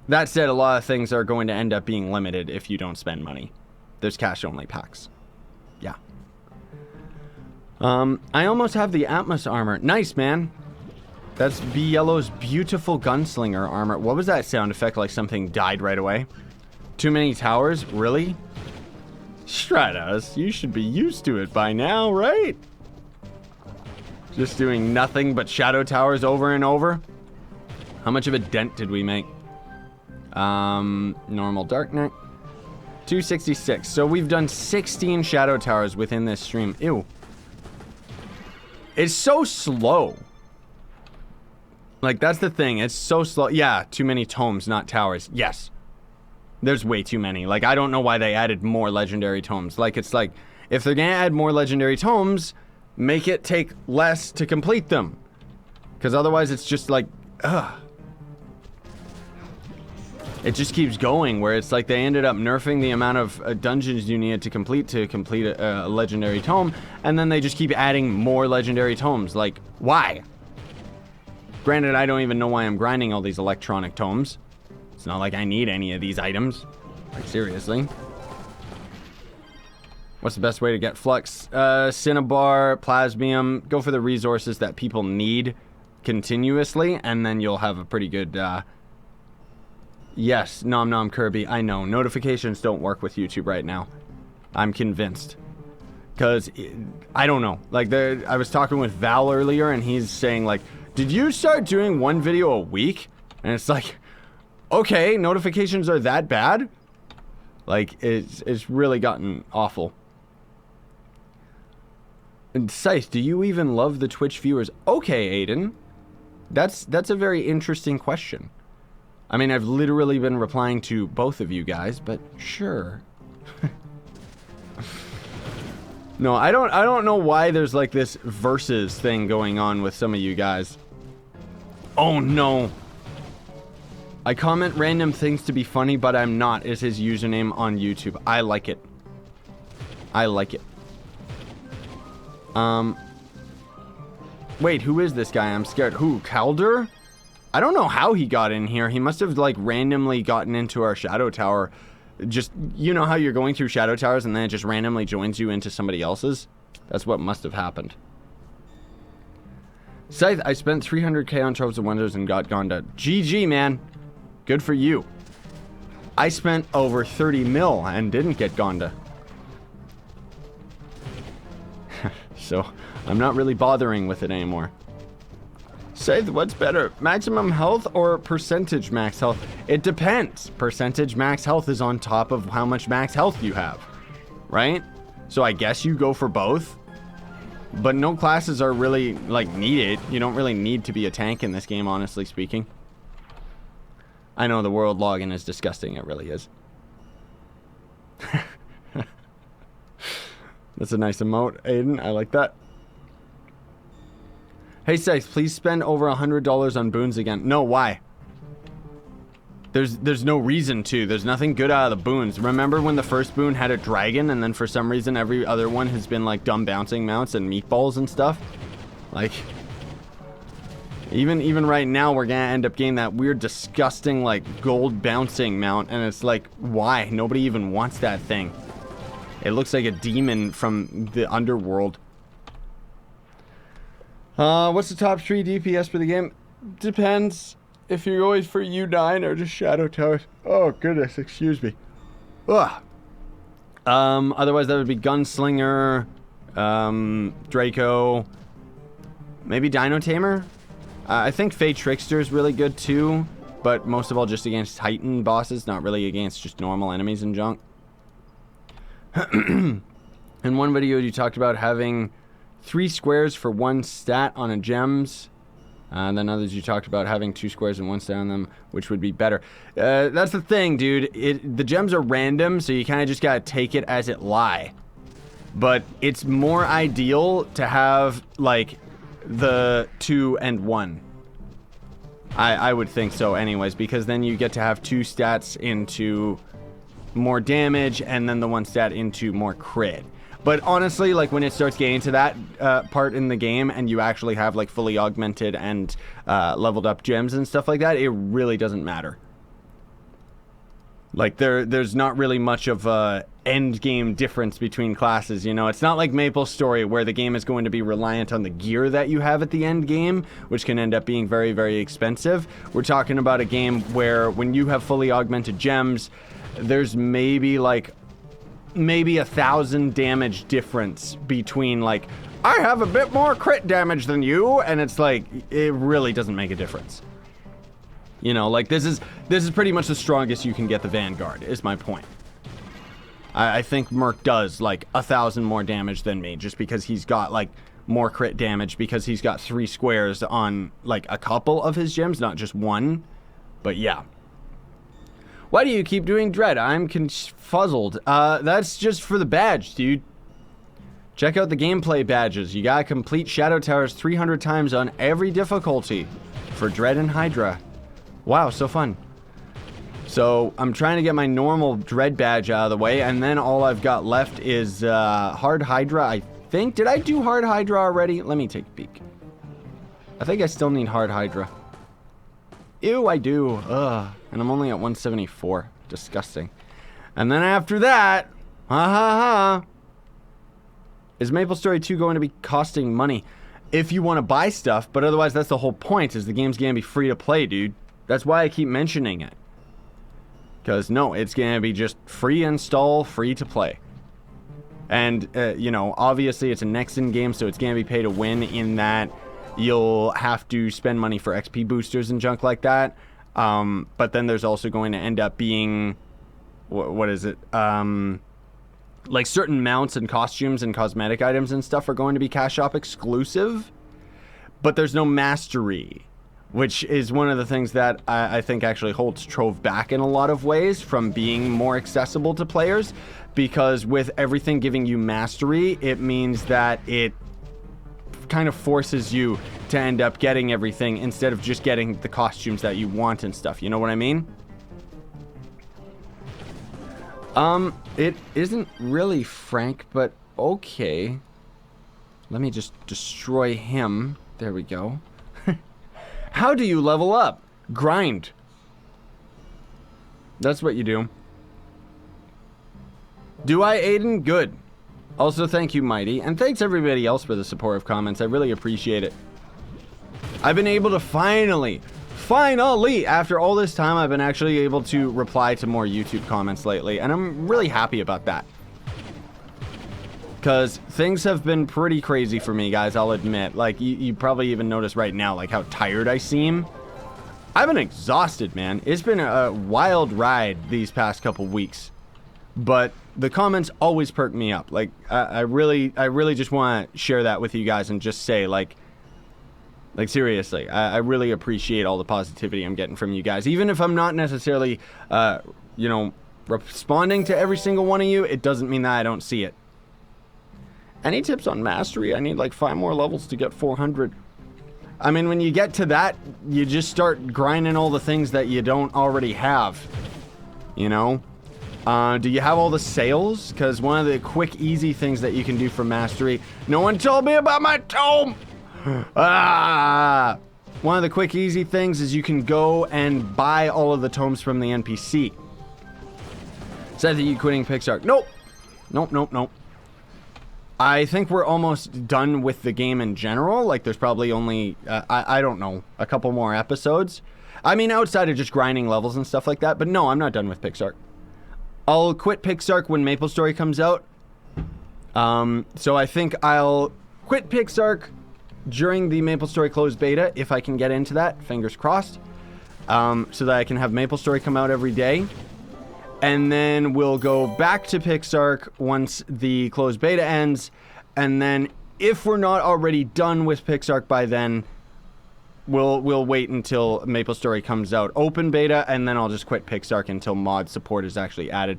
That said, a lot of things are going to end up being limited if you don't spend money. There's cash-only packs. Yeah. I almost have the Atmos armor. Nice, man. That's B Yellow's beautiful gunslinger armor. What was that sound effect? Like something died right away? Too many towers? Really? Stratos, you should be used to it by now, right? Just doing nothing but shadow towers over and over. How much of a dent did we make? Normal dark knight. 266. So we've done 16 shadow towers within this stream. Ew. It's so slow. Like, that's the thing. It's so slow. Yeah, too many tomes, not towers. Yes. There's way too many. Like, I don't know why they added more legendary tomes. Like, it's like, if they're gonna add more legendary tomes, make it take less to complete them. Because otherwise it's just like, ugh. It just keeps going, where it's like they ended up nerfing the amount of dungeons you needed to complete a legendary tome, and then they just keep adding more legendary tomes. Like, why? Granted, I don't even know why I'm grinding all these electronic tomes. It's not like I need any of these items. Like, seriously. What's the best way to get flux? Cinnabar, Plasmium. Go for the resources that people need continuously, and then you'll have a pretty good... Yes, Nom Nom Kirby, I know. Notifications don't work with YouTube right now. I'm convinced. Because, I don't know. Like, I was talking with Val earlier, and he's saying, like, did you start doing one video a week? And it's like, okay, notifications are that bad? Like, it's really gotten awful. And Scythe, do you even love the Twitch viewers? Okay, Aiden. That's a very interesting question. I mean, I've literally been replying to both of you guys, but sure. No, I don't know why there's like this versus thing going on with some of you guys. Oh no. I comment random things to be funny, but I'm not, is his username on YouTube. I like it. I like it. Wait, who is this guy? I'm scared. Who? Calder? I don't know how he got in here. He must have, like, randomly gotten into our Shadow Tower. Just, you know how you're going through Shadow Towers and then it just randomly joins you into somebody else's? That's what must have happened. Scythe, I spent 300k on Troves and Wonders and got Gonda. GG, man. Good for you. I spent over 30 mil and didn't get Gonda. So, I'm not really bothering with it anymore. Scythe, what's better? Maximum health or percentage max health? It depends. Percentage max health is on top of how much max health you have. Right? So I guess you go for both. But no classes are really, like, needed. You don't really need to be a tank in this game, honestly speaking. I know the world login is disgusting. It really is. That's a nice emote, Aiden. I like that. Hey, Scythe, please spend over $100 on boons again. No, why? There's no reason to. There's nothing good out of the boons. Remember when the first boon had a dragon, and then for some reason every other one has been like dumb bouncing mounts and meatballs and stuff? Like, even right now we're gonna end up getting that weird, disgusting, like, gold bouncing mount, and it's like, why? Nobody even wants that thing. It looks like a demon from the underworld. What's the top 3 DPS for the game? Depends if you're always for U9 or just Shadow Towers. Oh, goodness, excuse me. Ugh. Otherwise that would be Gunslinger, Draco, maybe Dino Tamer. I think Fey Trickster is really good too, but most of all just against Titan bosses, not really against just normal enemies and junk. In one video you talked about having 3 squares for 1 stat on a gems. And then others you talked about having 2 squares and 1 stat on them, which would be better. That's the thing, dude. The gems are random, so you kind of just gotta take it as it lie. but it's more ideal to have like the 2 and 1. I would think so anyways, because then you get to have 2 stats into more damage and then the 1 stat into more crit. But honestly, like when it starts getting to that part in the game and you actually have like fully augmented and leveled up gems and stuff like that, it really doesn't matter. Like there's not really much of a end game difference between classes, you know. It's not like MapleStory where the game is going to be reliant on the gear that you have at the end game, which can end up being very, very expensive. We're talking about a game where when you have fully augmented gems, there's maybe 1,000 damage difference between like, I have a bit more crit damage than you, and it's like, it really doesn't make a difference. You know, like this is pretty much the strongest you can get the Vanguard, is my point. I think Merc does like 1,000 more damage than me, just because he's got like more crit damage, because he's got 3 squares on like a couple of his gems, not just 1. But yeah. Why do you keep doing Dread? I'm confuzzled. That's just for the badge, dude. Check out the gameplay badges. You gotta complete Shadow Towers 300 times on every difficulty for Dread and Hydra. Wow, so fun. So I'm trying to get my normal Dread badge out of the way, and then all I've got left is Hard Hydra, I think. Did I do Hard Hydra already? Let me take a peek. I think I still need Hard Hydra. Ew, I do. Ugh. And I'm only at 174. Disgusting. And then after that, is MapleStory 2 going to be costing money? If you want to buy stuff, but otherwise that's the whole point, is the game's going to be free to play, dude. That's why I keep mentioning it. Because, no, it's going to be just free install, free to play. And, you know, obviously it's a next-in game, so it's going to be pay to win in that you'll have to spend money for XP boosters and junk like that. But then there's also going to end up being, what is it? Like certain mounts and costumes and cosmetic items and stuff are going to be Cash Shop exclusive. But there's no mastery, which is one of the things that I think actually holds Trove back in a lot of ways from being more accessible to players, because with everything giving you mastery, it means that it kind of forces you to end up getting everything instead of just getting the costumes that you want and stuff. You know what I mean? It isn't really Frank, but okay. Let me just destroy him. There we go. How do you level up? Grind. That's what you do. Do I, Aiden? Good. Also, thank you, Mighty. And thanks everybody else for the supportive comments. I really appreciate it. I've been able to finally, after all this time, I've been actually able to reply to more YouTube comments lately. And I'm really happy about that. Because things have been pretty crazy for me, guys, I'll admit. Like, you probably even notice right now, like, how tired I seem. I've been exhausted, man. It's been a wild ride these past couple weeks. But the comments always perk me up. Like, I really just want to share that with you guys and just say, like seriously, I really appreciate all the positivity I'm getting from you guys. Even if I'm not necessarily, you know, responding to every single one of you, it doesn't mean that I don't see it. Any tips on mastery? I need like 5 more levels to get 400. I mean, when you get to that, you just start grinding all the things that you don't already have. You know? Do you have all the sales? Because one of the quick, easy things that you can do for mastery... No one told me about my tome! One of the quick, easy things is you can go and buy all of the tomes from the NPC. Said that you quitting Pixar. Nope. Nope. I think we're almost done with the game in general. Like, there's probably only, I don't know, a couple more episodes. I mean, outside of just grinding levels and stuff like that. But no, I'm not done with Pixar. I'll quit Pixar when MapleStory comes out. So I think I'll quit Pixar during the MapleStory closed beta, if I can get into that. Fingers crossed. So that I can have MapleStory come out every day. And then we'll go back to Pixar once the closed beta ends. And then if we're not already done with Pixar by then, we'll wait until MapleStory comes out open beta, and then I'll just quit Pixar until mod support is actually added.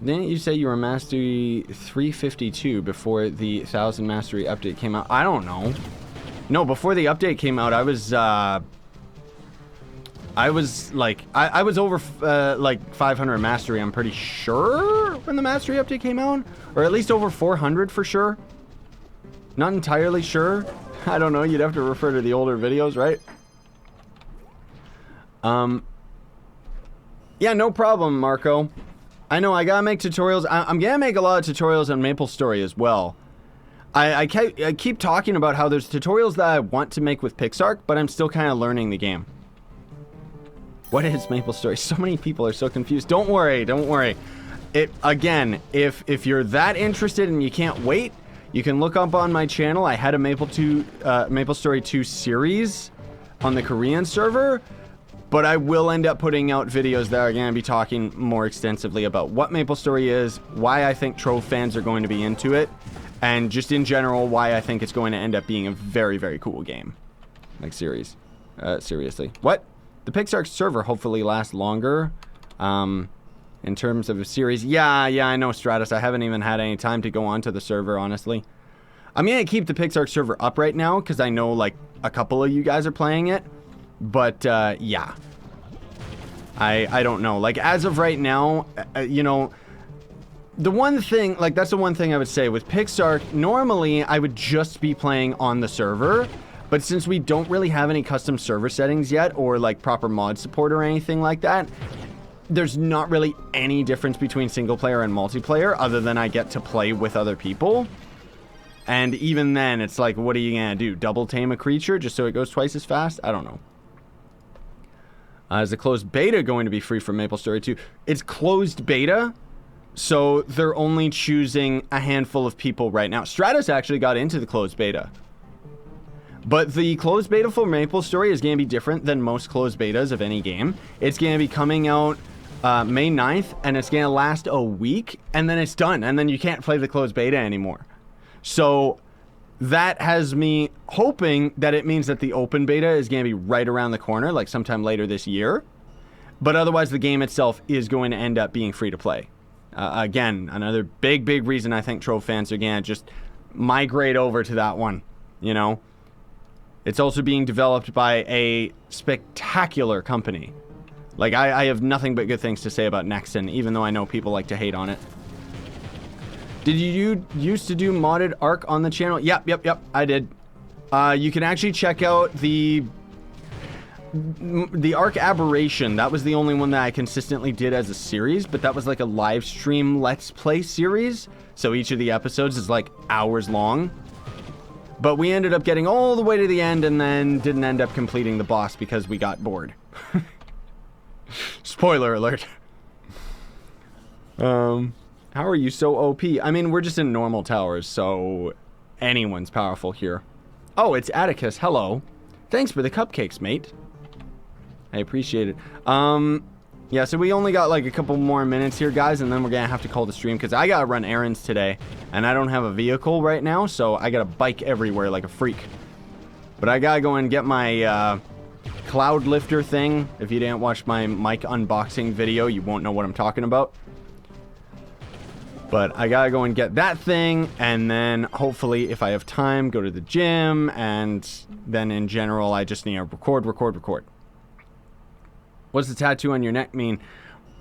Didn't you say you were Mastery 352 before the 1000 Mastery update came out? I don't know. No, before the update came out, I was over like 500 Mastery, I'm pretty sure, when the Mastery update came out. Or at least over 400 for sure. Not entirely sure. I don't know, you'd have to refer to the older videos, right? Yeah, no problem, Marco. I know, I gotta make tutorials. I'm gonna make a lot of tutorials on MapleStory as well. I keep talking about how there's tutorials that I want to make with PixArk, but I'm still kind of learning the game. What is MapleStory? So many people are so confused. Don't worry, don't worry. Again, if you're that interested and you can't wait, you can look up on my channel. I had a MapleStory 2 series on the Korean server. But I will end up putting out videos that are going to be talking more extensively about what MapleStory is, why I think Trove fans are going to be into it, and just in general, why I think it's going to end up being a very, very cool game. Like, seriously. What? The PixArk server hopefully lasts longer, in terms of a series. Yeah, I know, Stratus. I haven't even had any time to go onto the server, honestly. I'm going to keep the PixArk server up right now, because I know, like, a couple of you guys are playing it. But, yeah. I don't know. Like, as of right now, you know, the one thing, like, that's the one thing I would say. With PixArk, normally, I would just be playing on the server. But since we don't really have any custom server settings yet, or, like, proper mod support or anything like that, there's not really any difference between single player and multiplayer, other than I get to play with other people. And even then, it's like, what are you gonna do? Double tame a creature just so it goes twice as fast? I don't know. Is the closed beta going to be free for MapleStory 2? It's closed beta, so they're only choosing a handful of people right now. Stratus actually got into the closed beta. But the closed beta for MapleStory is going to be different than most closed betas of any game. It's going to be coming out May 9th, and it's going to last a week, and then it's done. And then you can't play the closed beta anymore. So that has me hoping that it means that the open beta is going to be right around the corner, like sometime later this year. But otherwise, the game itself is going to end up being free to play. Again, another big reason I think Trove fans are going to just migrate over to that one, you know? It's also being developed by a spectacular company. Like, I have nothing but good things to say about Nexon, even though I know people like to hate on it. Did you used to do modded Ark on the channel? Yep, I did. You can actually check out the Ark Aberration. That was the only one that I consistently did as a series, but that was like a live stream Let's Play series. So each of the episodes is like hours long. But we ended up getting all the way to the end and then didn't end up completing the boss because we got bored. Spoiler alert. How are you so OP? I mean, we're just in normal towers, so anyone's powerful here. Oh, it's Atticus. Hello. Thanks for the cupcakes, mate. I appreciate it. Yeah, so we only got like a couple more minutes here, guys, and then we're gonna have to call the stream because I gotta run errands today, and I don't have a vehicle right now, so I gotta bike everywhere like a freak. But I gotta go and get my cloud lifter thing. If you didn't watch my mic unboxing video, you won't know what I'm talking about. But I gotta go and get that thing, and then hopefully, if I have time, go to the gym, and then in general, I just need to record. What's the tattoo on your neck mean?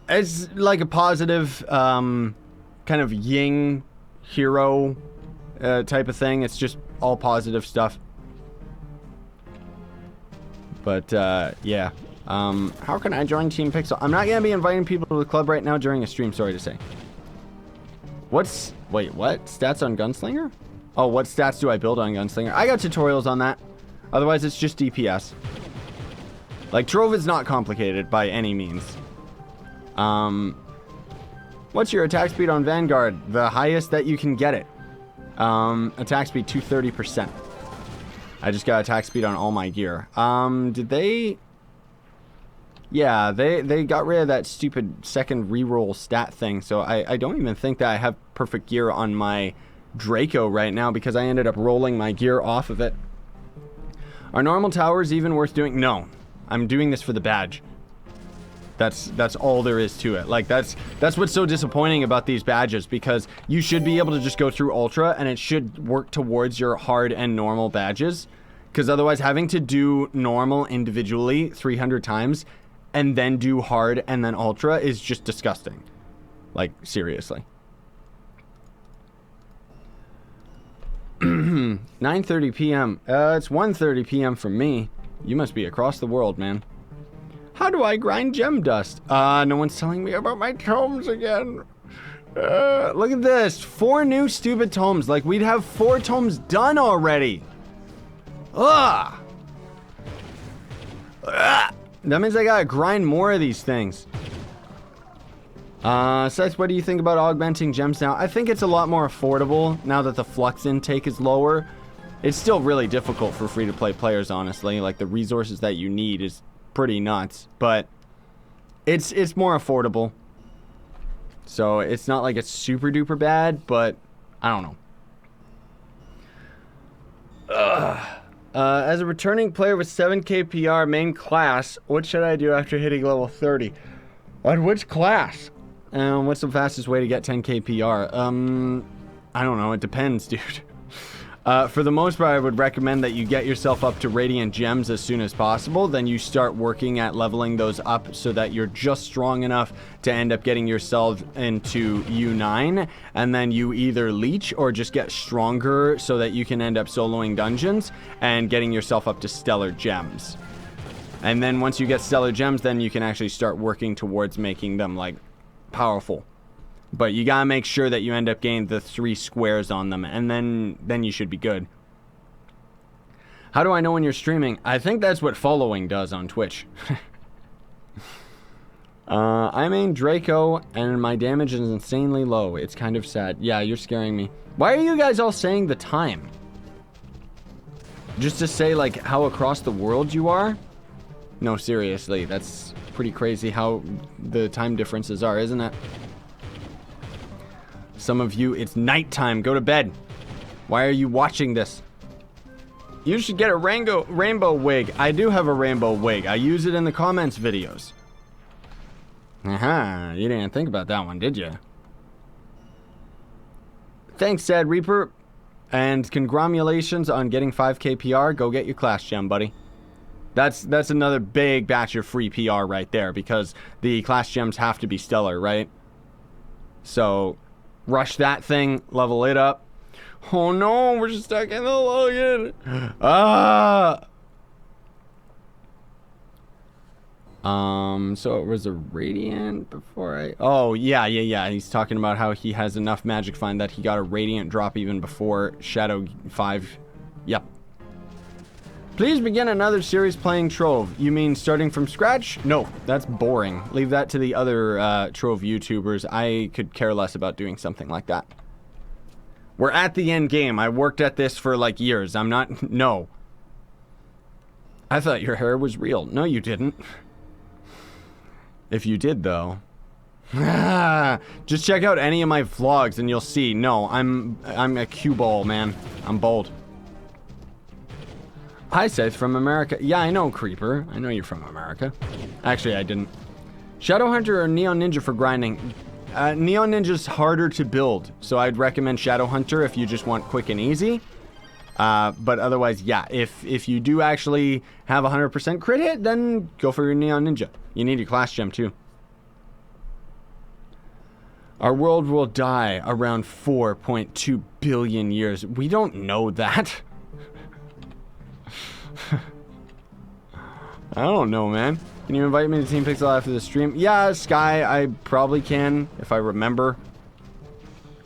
It's like a positive, kind of yin hero type of thing. It's just all positive stuff. But, yeah. How can I join Team Pixel? I'm not gonna be inviting people to the club right now during a stream, sorry to say. Wait, what? Stats on Gunslinger? Oh, what stats do I build on Gunslinger? I got tutorials on that. Otherwise, it's just DPS. Like, Trove is not complicated by any means. What's your attack speed on Vanguard? The highest that you can get it. Attack speed 230%. I just got attack speed on all my gear. Did they... Yeah, they got rid of that stupid second reroll stat thing, so I don't even think that I have perfect gear on my Draco right now because I ended up rolling my gear off of it. Are normal towers even worth doing? No. I'm doing this for the badge. That's all there is to it. Like, that's what's so disappointing about these badges, because you should be able to just go through Ultra, and it should work towards your hard and normal badges. Because otherwise, having to do normal individually 300 times, and then do hard and then Ultra is just disgusting. Like, seriously. 9:30 p.m. It's 1:30 p.m. for me. You must be across the world, man. How do I grind gem dust? No one's telling me about my tomes again. Look at this. 4 new stupid tomes. Like, we'd have 4 tomes done already. Ugh. Ugh. That means I gotta grind more of these things. Seth, what do you think about augmenting gems now? I think it's a lot more affordable now that the flux intake is lower. It's still really difficult for free-to-play players, honestly. Like, the resources that you need is pretty nuts, but it's more affordable. So it's not like it's super duper bad, but I don't know. As a returning player with 7k PR main class, what should I do after hitting level 30? On which class? What's the fastest way to get 10k PR? I don't know. It depends, dude. For the most part, I would recommend that you get yourself up to Radiant Gems as soon as possible. Then you start working at leveling those up so that you're just strong enough to end up getting yourself into U9. And then you either leech or just get stronger so that you can end up soloing dungeons and getting yourself up to Stellar Gems. And then once you get Stellar Gems, then you can actually start working towards making them, like, powerful. But you gotta make sure that you end up getting the 3 squares on them, and then you should be good. How do I know when you're streaming? I think that's what following does on Twitch. I main Draco, and my damage is insanely low. It's kind of sad. Yeah, you're scaring me. Why are you guys all saying the time? Just to say, like, how across the world you are? No, seriously, that's pretty crazy how the time differences are, isn't it? Some of you, it's nighttime. Go to bed. Why are you watching this? You should get a rainbow wig. I do have a rainbow wig. I use it in the comments videos. Aha, you didn't think about that one, did you? Thanks, Sad Reaper. And congratulations on getting 5k PR. Go get your class gem, buddy. That's another big batch of free PR right there, because the class gems have to be stellar, right? So rush that thing, level it up. Oh no, we're just stuck in the login. So it was a radiant before I... Oh, yeah. He's talking about how he has enough magic find that he got a radiant drop even before Shadow 5. Yep. Please begin another series playing Trove. You mean starting from scratch? No, that's boring. Leave that to the other Trove YouTubers. I could care less about doing something like that. We're at the end game. I worked at this for like years. I'm not... No. I thought your hair was real. No, you didn't. If you did, though... Just check out any of my vlogs and you'll see. No, I'm a cue ball, man. I'm bald. Hi, Seth from America. Yeah, I know, Creeper. I know you're from America. Actually, I didn't. Shadow Hunter or Neon Ninja for grinding? Neon Ninja's harder to build, so I'd recommend Shadow Hunter if you just want quick and easy. But otherwise, yeah, if you do actually have 100% crit hit, then go for your Neon Ninja. You need your class gem, too. Our world will die around 4.2 billion years. We don't know that. I don't know, man. Can you invite me to Team Pixel after the stream? Yeah, Sky, I probably can, if I remember.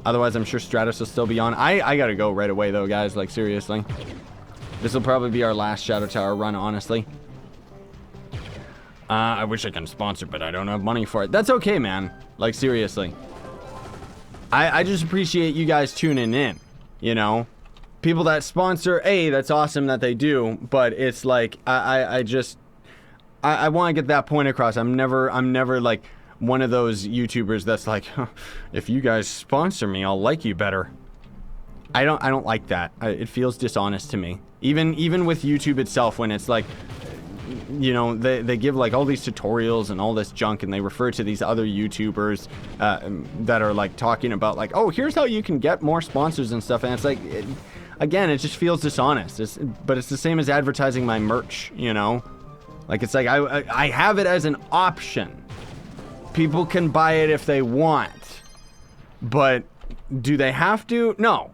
Otherwise, I'm sure Stratos will still be on. I gotta go right away, though, guys. Like, seriously. This will probably be our last Shadow Tower run, honestly. I wish I can sponsor, but I don't have money for it. That's okay, man. Like, seriously. I just appreciate you guys tuning in, you know? People that sponsor, that's awesome that they do, but it's like, I want to get that point across. I'm never like one of those YouTubers that's like, if you guys sponsor me, I'll like you better. I don't like that. It feels dishonest to me. Even with YouTube itself, when it's like, you know, they give like all these tutorials and all this junk, and they refer to these other YouTubers that are like talking about like, oh, here's how you can get more sponsors and stuff. And it's like, again, it just feels dishonest. But it's the same as advertising my merch, you know? Like, it's like I have it as an option. People can buy it if they want. But do they have to? No.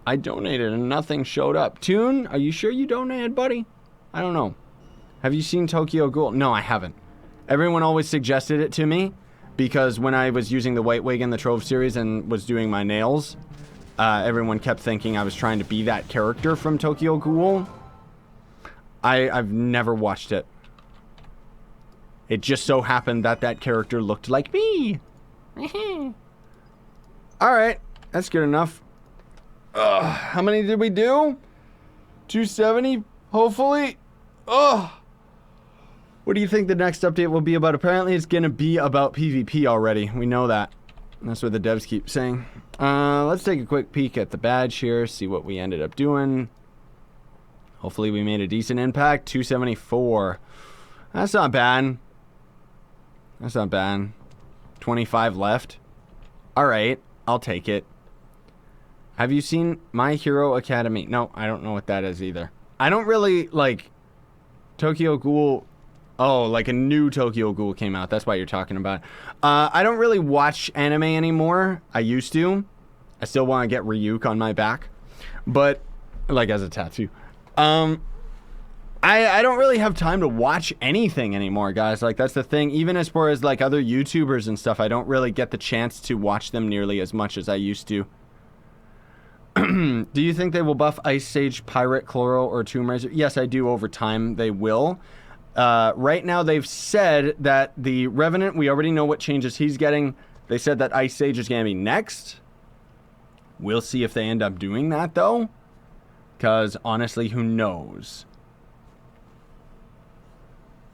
I donated and nothing showed up. Toon, are you sure you donated, buddy? I don't know. Have you seen Tokyo Ghoul? No, I haven't. Everyone always suggested it to me because when I was using the white wig in the Trove series and was doing my nails, everyone kept thinking I was trying to be that character from Tokyo Ghoul. I've never watched it. It just so happened that that character looked like me. Alright, that's good enough. How many did we do? 270, hopefully. What do you think the next update will be about? Apparently it's gonna be about PvP already. We know that. That's what the devs keep saying. Let's take a quick peek at the badge here, see what we ended up doing. Hopefully we made a decent impact. 274. That's not bad. That's not bad. 25 left. Alright, I'll take it. Have you seen My Hero Academy? No, I don't know what that is either. I don't really, like, Tokyo Ghoul. Oh, like a new Tokyo Ghoul came out. That's why you're talking about. I don't really watch anime anymore. I used to. I still want to get Ryuk on my back. But, like, as a tattoo. I don't really have time to watch anything anymore, guys. Like, that's the thing. Even as far as, like, other YouTubers and stuff, I don't really get the chance to watch them nearly as much as I used to. Do you think they will buff Ice Sage, Pirate, Chloro, or Tomb Raider? Yes, I do. Over time, they will. Right now, they've said that the Revenant, we already know what changes he's getting. They said that Ice Sage is going to be next. We'll see if they end up doing that, though. Because, honestly, who knows?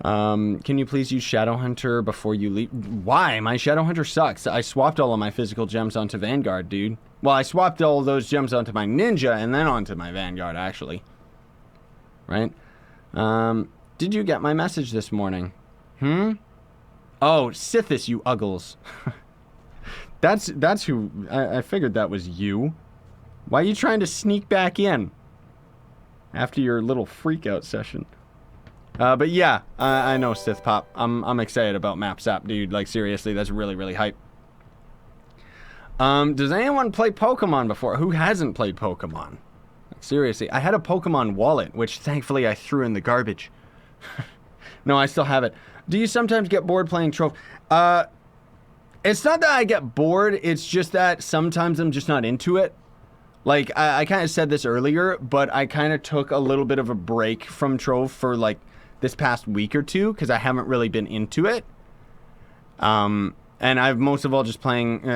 Can you please use Shadowhunter before you leave? Why? My Shadowhunter sucks. I swapped all of my physical gems onto Vanguard, dude. Well, I swapped all those gems onto my Ninja and then onto my Vanguard, actually. Right? Did you get my message this morning? Oh, Sithis, you uggles. That's who... I figured that was you. Why are you trying to sneak back in? After your little freak-out session. But yeah, I know Sith Pop. I'm excited about Maps App, dude. Like, seriously, that's really, really hype. Does anyone play Pokemon before? Who hasn't played Pokemon? Like, seriously, I had a Pokemon wallet, which thankfully I threw in the garbage. No, I still have it. Do you sometimes get bored playing Trove? It's not that I get bored, it's just that sometimes I'm just not into it. Like, I kind of said this earlier, but I kind of took a little bit of a break from Trove for, like, this past week or two, because I haven't really been into it. And I've most of all just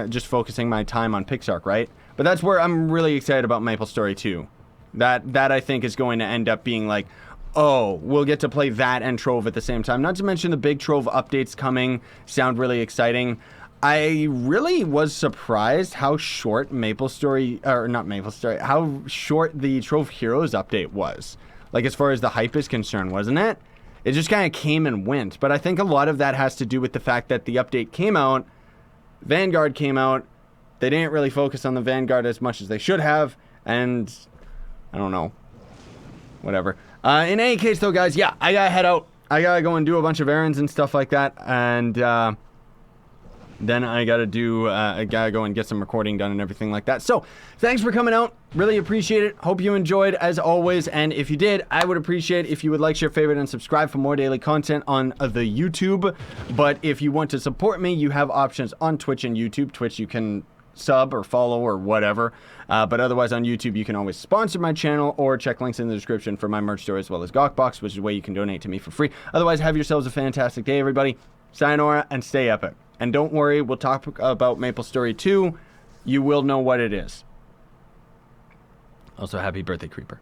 just focusing my time on Pixark, right? But that's where I'm really excited about MapleStory 2. That I think is going to end up being like, oh, we'll get to play that and Trove at the same time. Not to mention the big Trove updates coming sound really exciting. I really was surprised how short MapleStory, or not MapleStory, how short the Trove Heroes update was. Like, as far as the hype is concerned, wasn't it? It just kind of came and went. But I think a lot of that has to do with the fact that the update came out, Vanguard came out, they didn't really focus on the Vanguard as much as they should have, and I don't know. Whatever. In any case, though, guys, yeah, I gotta head out. I gotta go and do a bunch of errands and stuff like that, and then I gotta go and get some recording done and everything like that. So, thanks for coming out. Really appreciate it. Hope you enjoyed, as always. And if you did, I would appreciate if you would like, share, favorite, and subscribe for more daily content on the YouTube. But if you want to support me, you have options on Twitch and YouTube. Twitch, you can sub or follow or whatever. But otherwise, on YouTube, you can always sponsor my channel or check links in the description for my merch store as well as Gawkbox, which is a way you can donate to me for free. Otherwise, have yourselves a fantastic day, everybody. Sayonara and stay epic. And don't worry, we'll talk about MapleStory 2. You will know what it is. Also, happy birthday, Creeper.